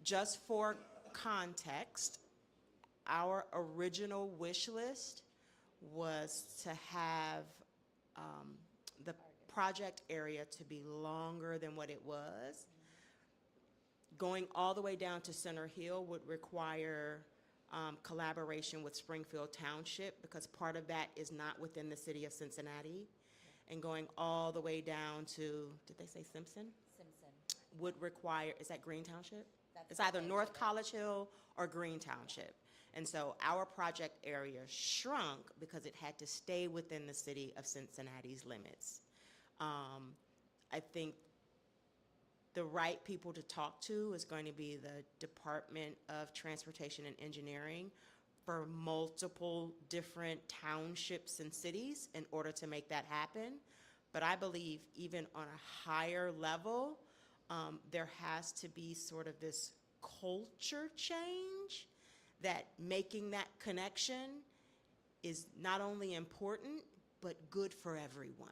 Just for context, our original wish list was to have the project area to be longer than what it was. Going all the way down to Center Hill would require collaboration with Springfield Township, because part of that is not within the city of Cincinnati. And going all the way down to, did they say Simpson? Simpson. Would require, is that Green Township? That's It's either Township. North College Hill or Green Township. And so our project area shrunk because it had to stay within the city of Cincinnati's limits. I think the right people to talk to is going to be the Department of Transportation and Engineering for multiple different townships and cities in order to make that happen. But I believe even on a higher level, there has to be sort of this culture change that making that connection is not only important, but good for everyone.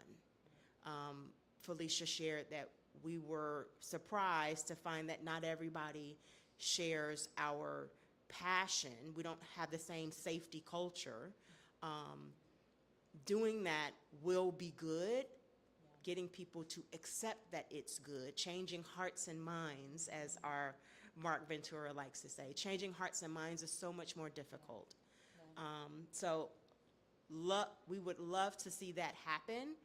Felicia shared that we were surprised to find that not everybody shares our passion. We don't have the same safety culture. Doing that will be good. Getting people to accept that it's good, changing hearts and minds, as our Mark Ventura likes to say. Changing hearts and minds is so much more difficult. So we would love to see that happen.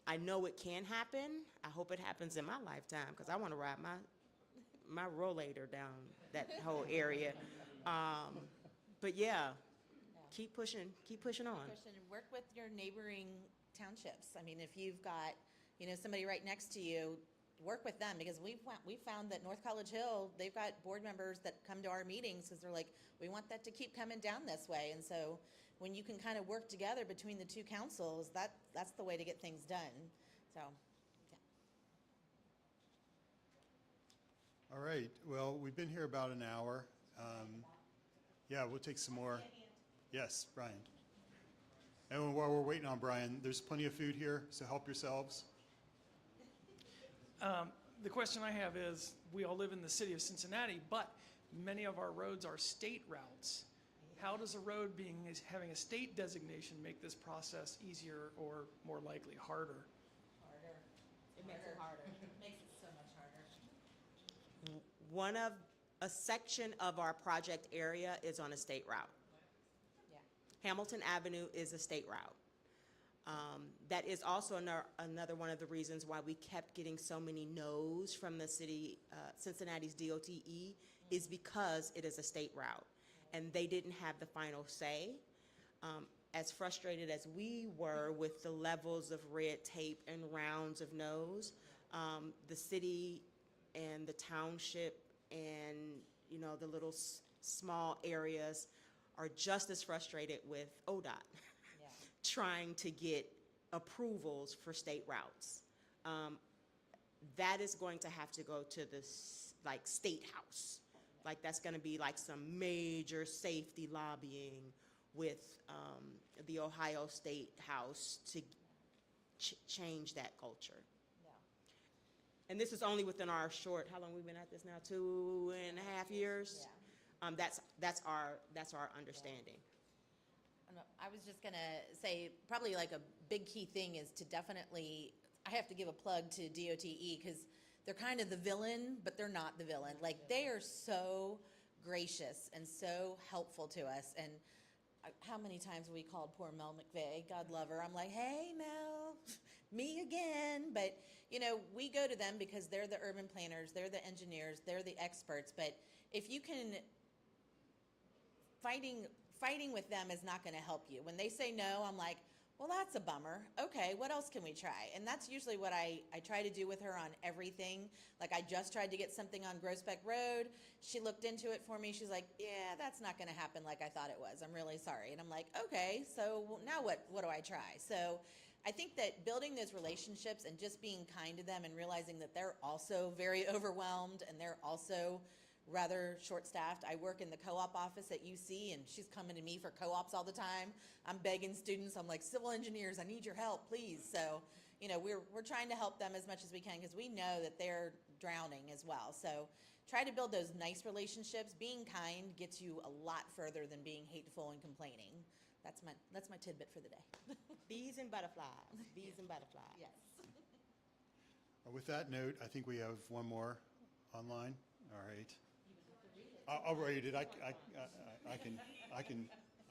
I know it can happen. I hope it happens in my lifetime, because I want to ride my rollator down that whole area. But yeah, keep pushing on. Question, work with your neighboring townships. I mean, if you've got, somebody right next to you, work with them, because we found that North College Hill, they've got board members that come to our meetings because they're like, we want that to keep coming down this way. And so when you can kind of work together between the two councils, that's the way to get things done. So, yeah. All right, well, we've been here about an hour. Yeah, we'll take some more. Yes, Brian. And while we're waiting on Brian, there's plenty of food here, so help yourselves. The question I have is, we all live in the city of Cincinnati, but many of our roads are state routes. How does a road having a state designation make this process easier or more likely harder? Harder. It makes it harder. It makes it so much harder. A section of our project area is on a state route. Yeah. Hamilton Avenue is a state route. That is also another one of the reasons why we kept getting so many no's from the city, Cincinnati's DOTE, is because it is a state route. And they didn't have the final say. As frustrated as we were with the levels of red tape and rounds of no's, the city and the township and, you know, the little small areas are just as frustrated with ODOT. Yeah. Trying to get approvals for state routes. That is going to have to go to the state house. Like that's going to be like some major safety lobbying with the Ohio State House to change that culture. Yeah. And this is only within our short, how long we've been at this now? 2.5 years? Yeah. That's our understanding. I was just gonna say, probably like a big key thing is to definitely, I have to give a plug to DOTE because they're kind of the villain, but they're not the villain. Like they are so gracious and so helpful to us. And how many times we called poor Mel McVeigh, God love her. I'm like, hey Mel, me again. But you know, we go to them because they're the urban planners, they're the engineers, they're the experts. But if you can, fighting with them is not going to help you. When they say no, I'm like, well, that's a bummer. Okay, what else can we try? And that's usually what I try to do with her on everything. Like I just tried to get something on Groesbeck Road. She looked into it for me. She's like, yeah, that's not going to happen like I thought it was. I'm really sorry. And I'm like, okay, so now what do I try? So I think that building those relationships and just being kind to them and realizing that they're also very overwhelmed and they're also rather short-staffed. I work in the co-op office at UC, and she's coming to me for co-ops all the time. I'm begging students. I'm like, civil engineers, I need your help, please. So, you know, we're trying to help them as much as we can because we know that they're drowning as well. So try to build those nice relationships. Being kind gets you a lot further than being hateful and complaining. That's my tidbit for the day. Bees and butterflies. Bees and butterflies. Yes. With that note, I think we have one more online. All right. I'll read it. I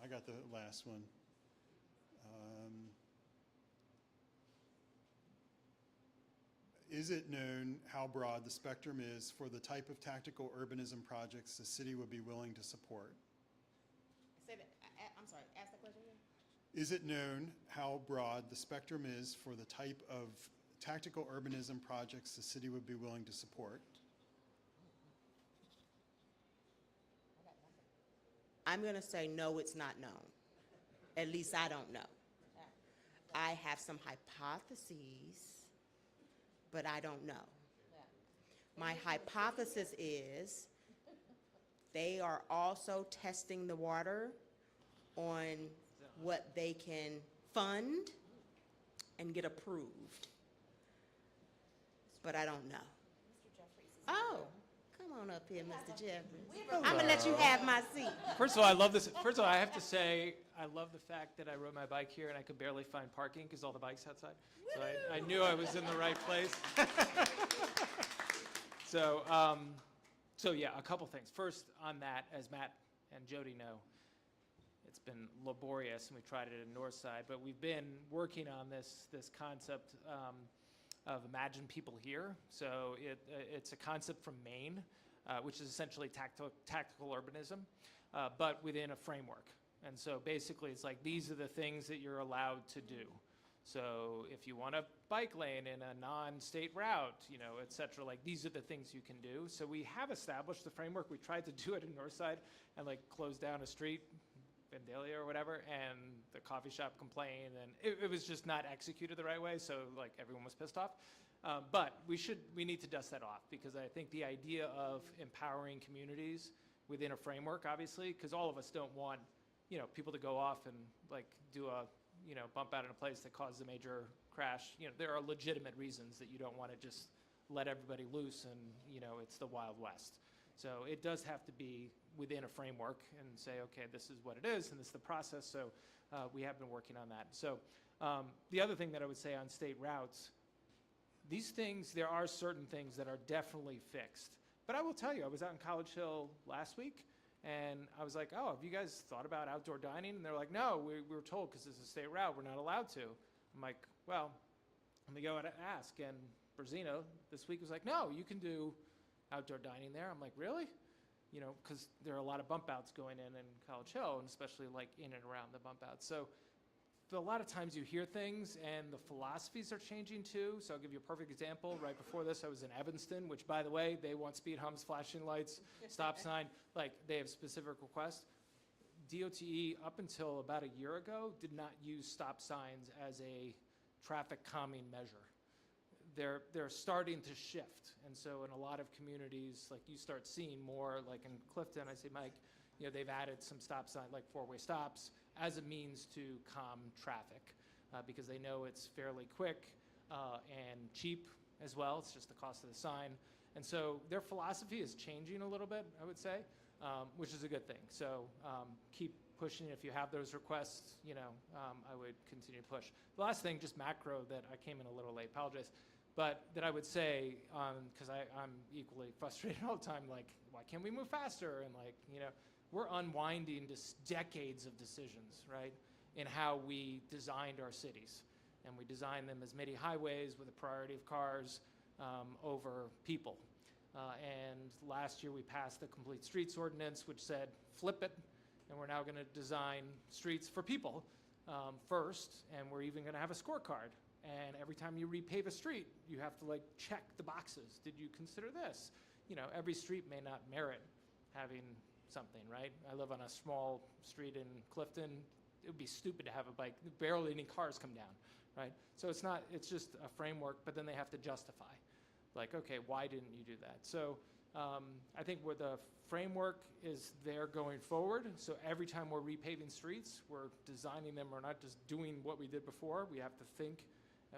got the last one. Is it known how broad the spectrum is for the type of tactical urbanism projects the city would be willing to support? Say that. I'm sorry. Ask that question again. Is it known how broad the spectrum is for the type of tactical urbanism projects the city would be willing to support? I'm going to say no, it's not known. At least I don't know. I have some hypotheses, but I don't know. My hypothesis is they are also testing the water on what they can fund and get approved. But I don't know. Oh. Come on up here, Mr. Jeffries. I'm going to let you have my seat. First of all, I love this. First of all, I have to say, I love the fact that I rode my bike here and I could barely find parking because all the bikes outside. So I knew I was in the right place. So yeah, a couple things. First on that, as Matt and Jody know, it's been laborious and we tried it in Northside, but we've been working on this concept of Imagine People Here. So it's a concept from Maine, which is essentially tactical urbanism, but within a framework. And so basically it's like these are the things that you're allowed to do. So if you want a bike lane in a non-state route, et cetera, like these are the things you can do. So we have established the framework. We tried to do it in Northside and like close down a street, Vandalia or whatever, and the coffee shop complained, and it was just not executed the right way, so like everyone was pissed off. But we need to dust that off, because I think the idea of empowering communities within a framework, obviously, because all of us don't want, people to go off and like do a, bump out in a place that causes a major crash. There are legitimate reasons that you don't want to just let everybody loose and, it's the Wild West. So it does have to be within a framework and say, okay, this is what it is and this is the process. So we have been working on that. So the other thing that I would say on state routes, these things, there are certain things that are definitely fixed. But I will tell you, I was out in College Hill last week, and I was like, oh, have you guys thought about outdoor dining? And they're like, no, we were told because it's a state route, we're not allowed to. I'm like, well, let me go and ask. And Berzino this week was like, no, you can do outdoor dining there. I'm like, really? Because there are a lot of bump outs going in College Hill, and especially like in and around the bump outs. So a lot of times you hear things and the philosophies are changing too. So I'll give you a perfect example. Right before this, I was in Evanston, which, by the way, they want speed humps, flashing lights, stop sign. Like, they have specific requests. DOTE, up until about a year ago, did not use stop signs as a traffic calming measure. They're starting to shift. And so in a lot of communities, like, you start seeing more, like in Clifton, I say, Mike, they've added some stop signs, like four-way stops, as a means to calm traffic, because they know it's fairly quick and cheap as well. It's just the cost of the sign. And so their philosophy is changing a little bit, I would say, which is a good thing. So keep pushing. If you have those requests, I would continue to push. The last thing, just macro, that I came in a little late, apologize, but that I would say, because I'm equally frustrated all the time, like, why can't we move faster? And like, we're unwinding just decades of decisions, right, in how we designed our cities. And we designed them as many highways with a priority of cars over people. And last year we passed the Complete Streets ordinance, which said, flip it, and we're now going to design streets for people first, and we're even going to have a scorecard. And every time you repave a street, you have to like check the boxes. Did you consider this? Every street may not merit having something, right? I live on a small street in Clifton. It would be stupid to have a bike. Barely any cars come down, right? So it's just a framework, but then they have to justify. Like, okay, why didn't you do that? So I think where the framework is there going forward, so every time we're repaving streets, we're designing them. We're not just doing what we did before. We have to think,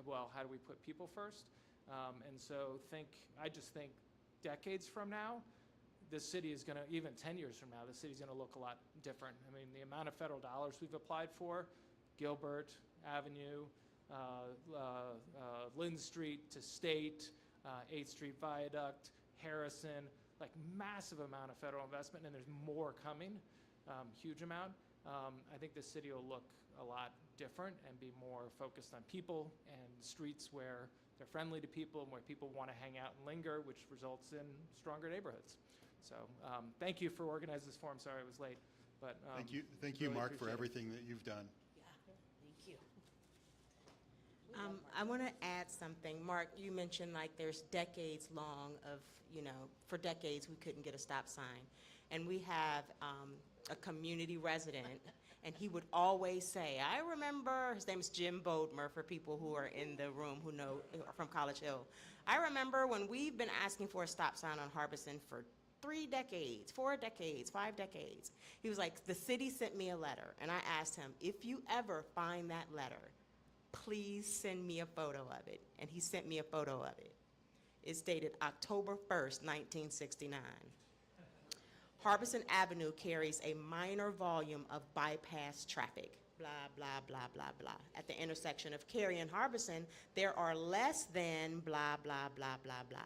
well, how do we put people first? And so I just think decades from now, this city is going to, even 10 years from now, the city's going to look a lot different. I mean, the amount of federal dollars we've applied for, Gilbert Avenue, Lynn Street to State, 8th Street Viaduct, Harrison, like massive amount of federal investment, and there's more coming, huge amount. I think the city will look a lot different and be more focused on people and streets where they're friendly to people and where people want to hang out and linger, which results in stronger neighborhoods. So thank you for organizing this forum. Sorry I was late. But thank you, really Mark, for appreciate it. everything that you've done. Yeah, thank you. I want to add something. Mark, you mentioned like there's decades long of, for decades we couldn't get a stop sign. And we have a community resident, and he would always say, I remember, his name is Jim Bodmer, for people who are in the room who know, from College Hill. I remember when we've been asking for a stop sign on Harbison for 3 decades, 4 decades, 5 decades. He was like, the city sent me a letter, and I asked him, if you ever find that letter, please send me a photo of it. And he sent me a photo of it. It's dated October 1st, 1969. Harbison Avenue carries a minor volume of bypass traffic, blah, blah, blah, blah, blah. At the intersection of Cary and Harbison, there are less than blah, blah, blah, blah, blah.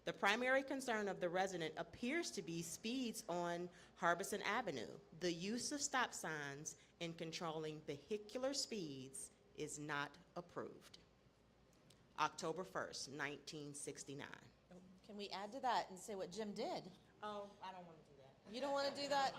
The primary concern of the resident appears to be speeds on Harbison Avenue. The use of stop signs in controlling vehicular speeds is not approved. October 1st, 1969. Can we add to that and say what Jim did? Oh, I don't want to do that. You don't want to do that?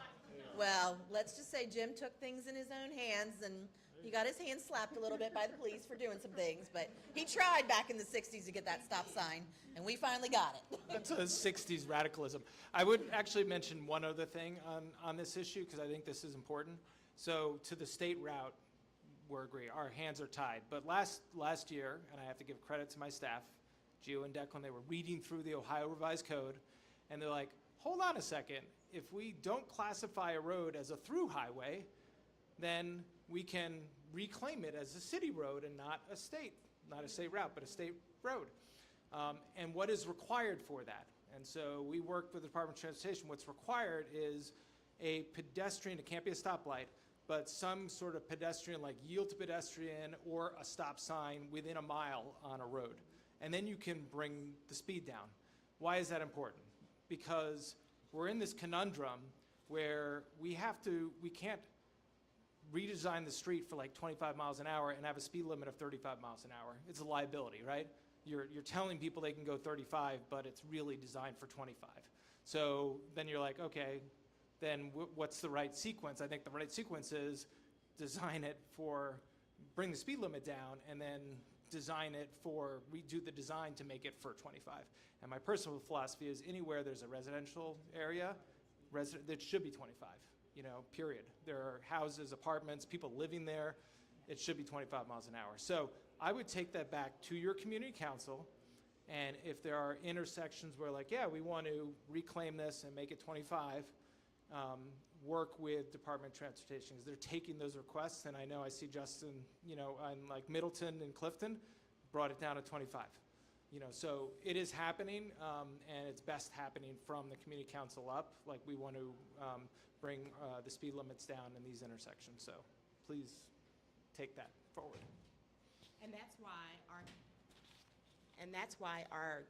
Well, let's just say Jim took things in his own hands and He got his hand slapped a little bit by the police for doing some things, but he tried back in the 60s to get that stop sign, and we finally got it. That's a 60s radicalism. I would actually mention one other thing on this issue, because I think this is important. So to the state route, we're agree. Our hands are tied. But last year, and I have to give credit to my staff, Gio and Declan, they were reading through the Ohio Revised Code, and they're like, hold on a second. If we don't classify a road as a through highway, then we can reclaim it as a city road and not a state route, but a state road. And what is required for that? And so we worked with the Department of Transportation. What's required is a pedestrian, it can't be a stoplight, but some sort of pedestrian, like yield to pedestrian or a stop sign within a mile on a road. And then you can bring the speed down. Why is that important? Because we're in this conundrum where we can't redesign the street for like 25 miles an hour and have a speed limit of 35 miles an hour. It's a liability, right? You're telling people they can go 35, but it's really designed for 25. So then you're like, okay, then what's the right sequence? I think the right sequence is design it for, bring the speed limit down, and then design it for, redo the design to make it for 25. And my personal philosophy is anywhere there's a residential area, it should be 25, period. There are houses, apartments, people living there. It should be 25 miles an hour. So I would take that back to your community council, and if there are intersections where like, yeah, we want to reclaim this and make it 25, work with Department of Transportation, because they're taking those requests, and I know I see Justin, on like Middleton and Clifton, brought it down to 25. So it is happening, and it's best happening from the community council up. Like we want to bring the speed limits down in these intersections. So please take that forward. And that's why our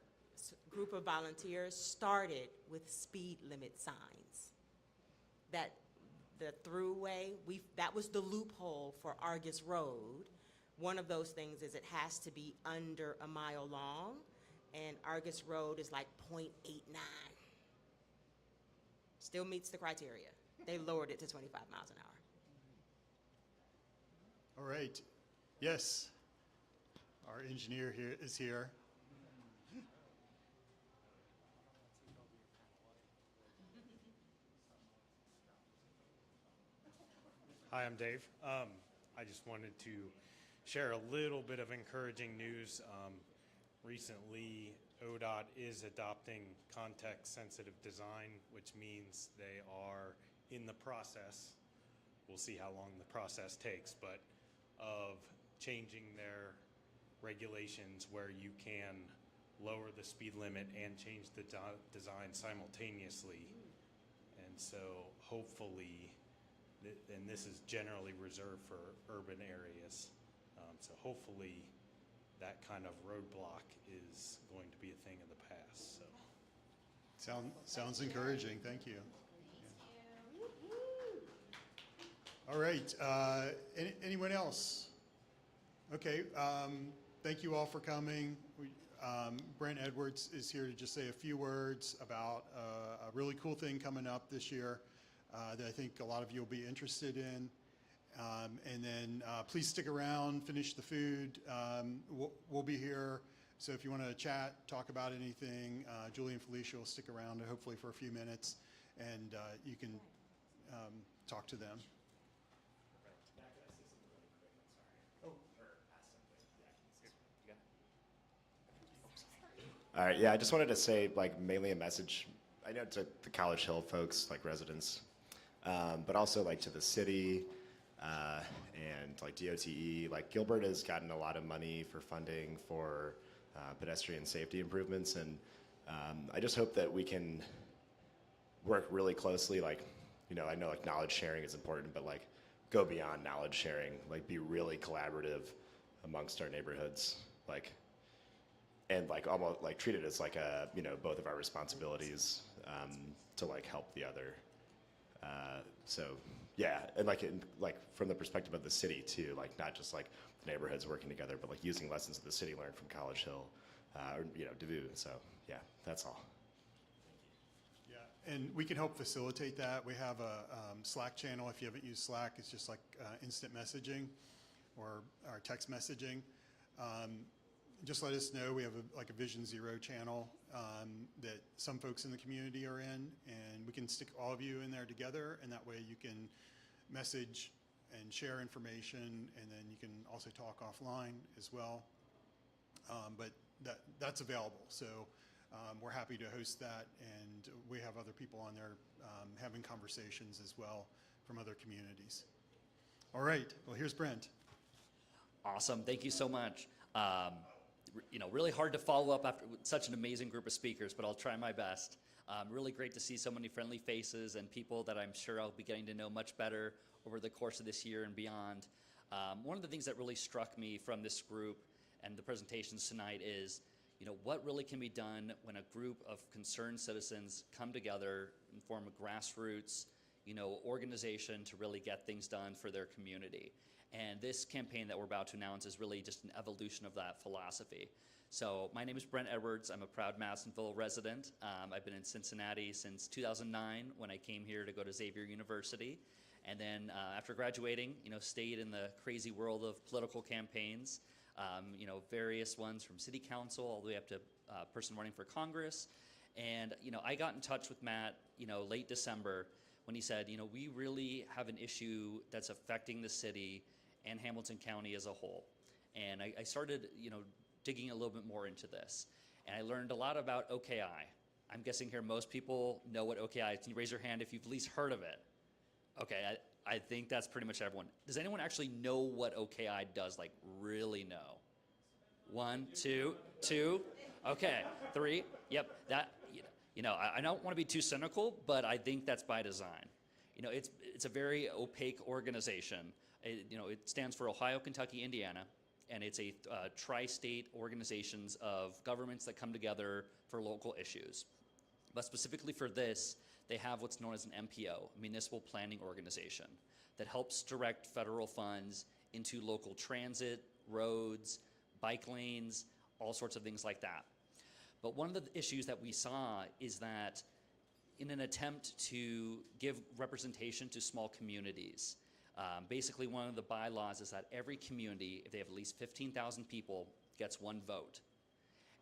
group of volunteers started with speed limit signs. That the throughway, that was the loophole for Argus Road. One of those things is it has to be under a mile long, and Argus Road is like 0.89. Still meets the criteria. They lowered it to 25 miles an hour. All right. Yes. Our engineer here is here. Hi, I'm Dave. I just wanted to share a little bit of encouraging news. Recently, ODOT is adopting context-sensitive design, which means they are in the process, we'll see how long the process takes, but of changing their regulations where you can lower the speed limit and change the design simultaneously. And so hopefully, and this is generally reserved for urban areas, so hopefully that kind of roadblock is going to be a thing of the past. So Sounds encouraging. Thank you. All right. Anyone else? Okay. Thank you all for coming. Brent Edwards is here to just say a few words about a really cool thing coming up this year that I think a lot of you will be interested in. And then please stick around, finish the food. We'll be here. So if you want to chat, talk about anything, Julie and Felicia will stick around hopefully for a few minutes, and you can talk to them. All right, yeah, I just wanted to say, like, mainly a message, I know to the College Hill folks, like residents, but also like to the city and like DOTE. Like Gilbert has gotten a lot of money for funding for pedestrian safety improvements, and I just hope that we can work really closely. Like, I know like knowledge sharing is important, but like go beyond knowledge sharing, like be really collaborative amongst our neighborhoods, like. And like almost like treat it as like a both of our responsibilities to like help the other. So yeah, and like from the perspective of the city too, like not just like the neighborhoods working together, but like using lessons that the city learned from College Hill or Devou. So yeah, that's all. Yeah, and we can help facilitate that. We have a Slack channel. If you haven't used Slack, it's just like instant messaging. or our text messaging. Just let us know. We have like a Vision Zero channel that some folks in the community are in, and we can stick all of you in there together, and that way you can message and share information, and then you can also talk offline as well. But that's available. So we're happy to host that, and we have other people on there having conversations as well from other communities. All right, well, here's Brent. Awesome, thank you so much. Really hard to follow up after such an amazing group of speakers, but I'll try my best. Really great to see so many friendly faces and people that I'm sure I'll be getting to know much better over the course of this year and beyond. One of the things that really struck me from this group and the presentations tonight is, what really can be done when a group of concerned citizens come together and form a grassroots, organization to really get things done for their community. And this campaign that we're about to announce is really just an evolution of that philosophy. So my name is Brent Edwards. I'm a proud Madisonville resident. I've been in Cincinnati since 2009 when I came here to go to Xavier University. And then after graduating, stayed in the crazy world of political campaigns, various ones from city council all the way up to person running for Congress. And, I got in touch with Matt, late December when he said, we really have an issue that's affecting the city and Hamilton County as a whole. And I started, digging a little bit more into this. And I learned a lot about OKI. I'm guessing here most people know what OKI is. Can you raise your hand if you've at least heard of it? Okay, I think that's pretty much everyone. Does anyone actually know what OKI does, like really know? 1, 2, 2, okay, 3, yep, that, I don't want to be too cynical, but I think that's by design. It's a very opaque organization. It stands for Ohio, Kentucky, Indiana, and it's a tri-state organizations of governments that come together for local issues. But specifically for this, they have what's known as an MPO, a municipal planning organization, that helps direct federal funds into local transit, roads, bike lanes, all sorts of things like that. But one of the issues that we saw is that in an attempt to give representation to small communities, basically one of the bylaws is that every community, if they have at least 15,000 people, gets 1 vote.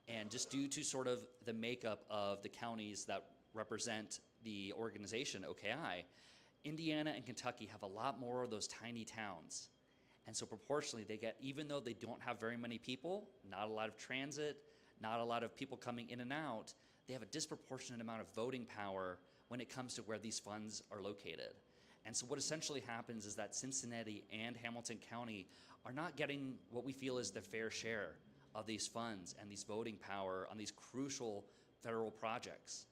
And just due to sort of the makeup of the counties that represent the organization, OKI, Indiana and Kentucky have a lot more of those tiny towns. And so proportionally, they get, even though they don't have very many people, not a lot of transit, not a lot of people coming in and out, they have a disproportionate amount of voting power when it comes to where these funds are located. And so what essentially happens is that Cincinnati and Hamilton County are not getting what we feel is the fair share of these funds and these voting power on these crucial federal projects.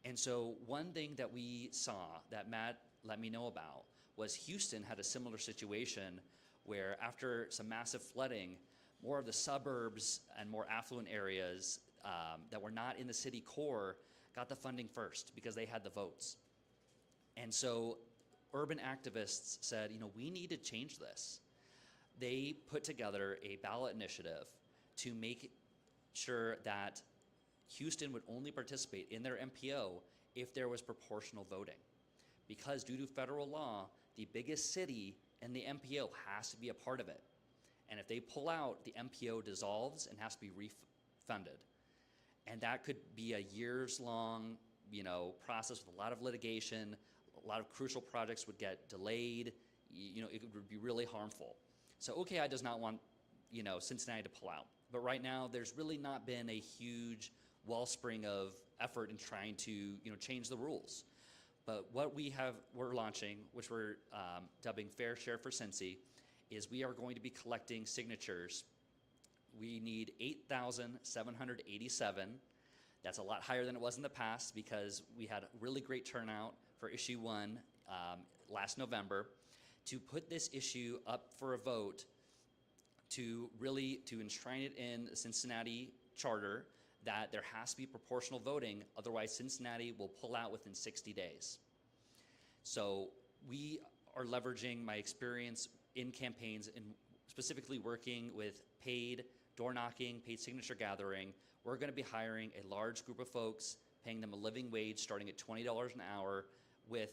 And so one thing that we saw that Matt let me know about was Houston had a similar situation where after some massive flooding, more of the suburbs and more affluent areas that were not in the city core got the funding first because they had the votes. And so urban activists said, we need to change this. They put together a ballot initiative to make sure that Houston would only participate in their MPO if there was proportional voting. Because due to federal law, the biggest city in the MPO has to be a part of it. And if they pull out, the MPO dissolves and has to be refunded. And that could be a years-long, process with a lot of litigation. A lot of crucial projects would get delayed. It would be really harmful. So OKI does not want, Cincinnati to pull out. But right now, there's really not been a huge wellspring of effort in trying to, change the rules. But what we're launching, which we're dubbing Fair Share for Cincy, is we are going to be collecting signatures. We need 8,787. That's a lot higher than it was in the past because we had a really great turnout for issue 1 last November to put this issue up for a vote to enshrine it in the Cincinnati charter that there has to be proportional voting, otherwise Cincinnati will pull out within 60 days. So we are leveraging my experience in campaigns and specifically working with paid door knocking, paid signature gathering. We're going to be hiring a large group of folks, paying them a living wage starting at $20 an hour with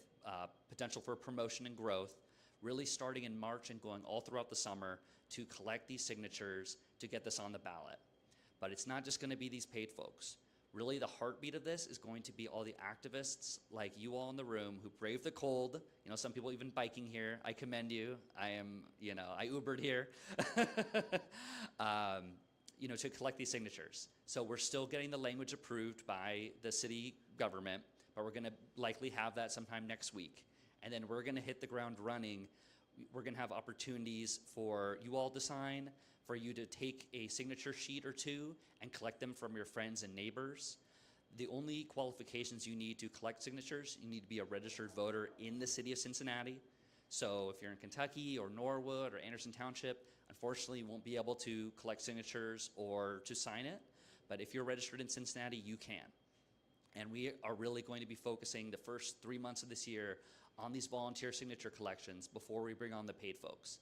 potential for promotion and growth. really starting in March and going all throughout the summer to collect these signatures to get this on the ballot. But it's not just going to be these paid folks. Really, the heartbeat of this is going to be all the activists like you all in the room who brave the cold. You know, some people even biking here. I commend you. I Ubered here. You know, to collect these signatures. So we're still getting the language approved by the city government, but we're going to likely have that sometime next week. And then we're going to hit the ground running. We're going to have opportunities for you all to sign, for you to take a signature sheet or two and collect them from your friends and neighbors. The only qualifications you need to collect signatures, you need to be a registered voter in the city of Cincinnati. So if you're in Kentucky or Norwood or Anderson Township, unfortunately you won't be able to collect signatures or to sign it. But if you're registered in Cincinnati, you can. And we are really going to be focusing the first 3 months of this year on these volunteer signature collections before we bring on the paid folks.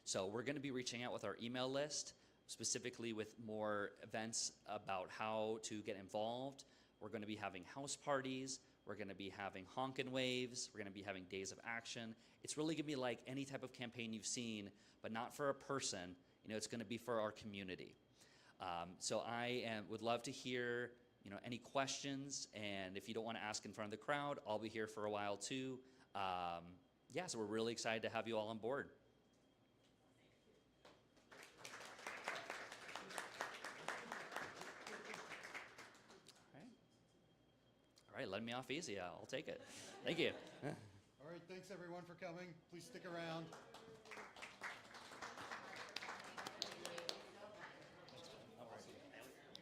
So we're going to be reaching out with our email list, specifically with more events about how to get involved. We're going to be having house parties. We're going to be having honkin' waves. We're going to be having days of action. It's really going to be like any type of campaign you've seen, but not for a person. You know, it's going to be for our community. So would love to hear, you know, any questions. And if you don't want to ask in front of the crowd, I'll be here for a while too. Yeah, so we're really excited to have you all on board. All right, letting me off easy. I'll take it. Thank you. All right, thanks everyone for coming. Please stick around.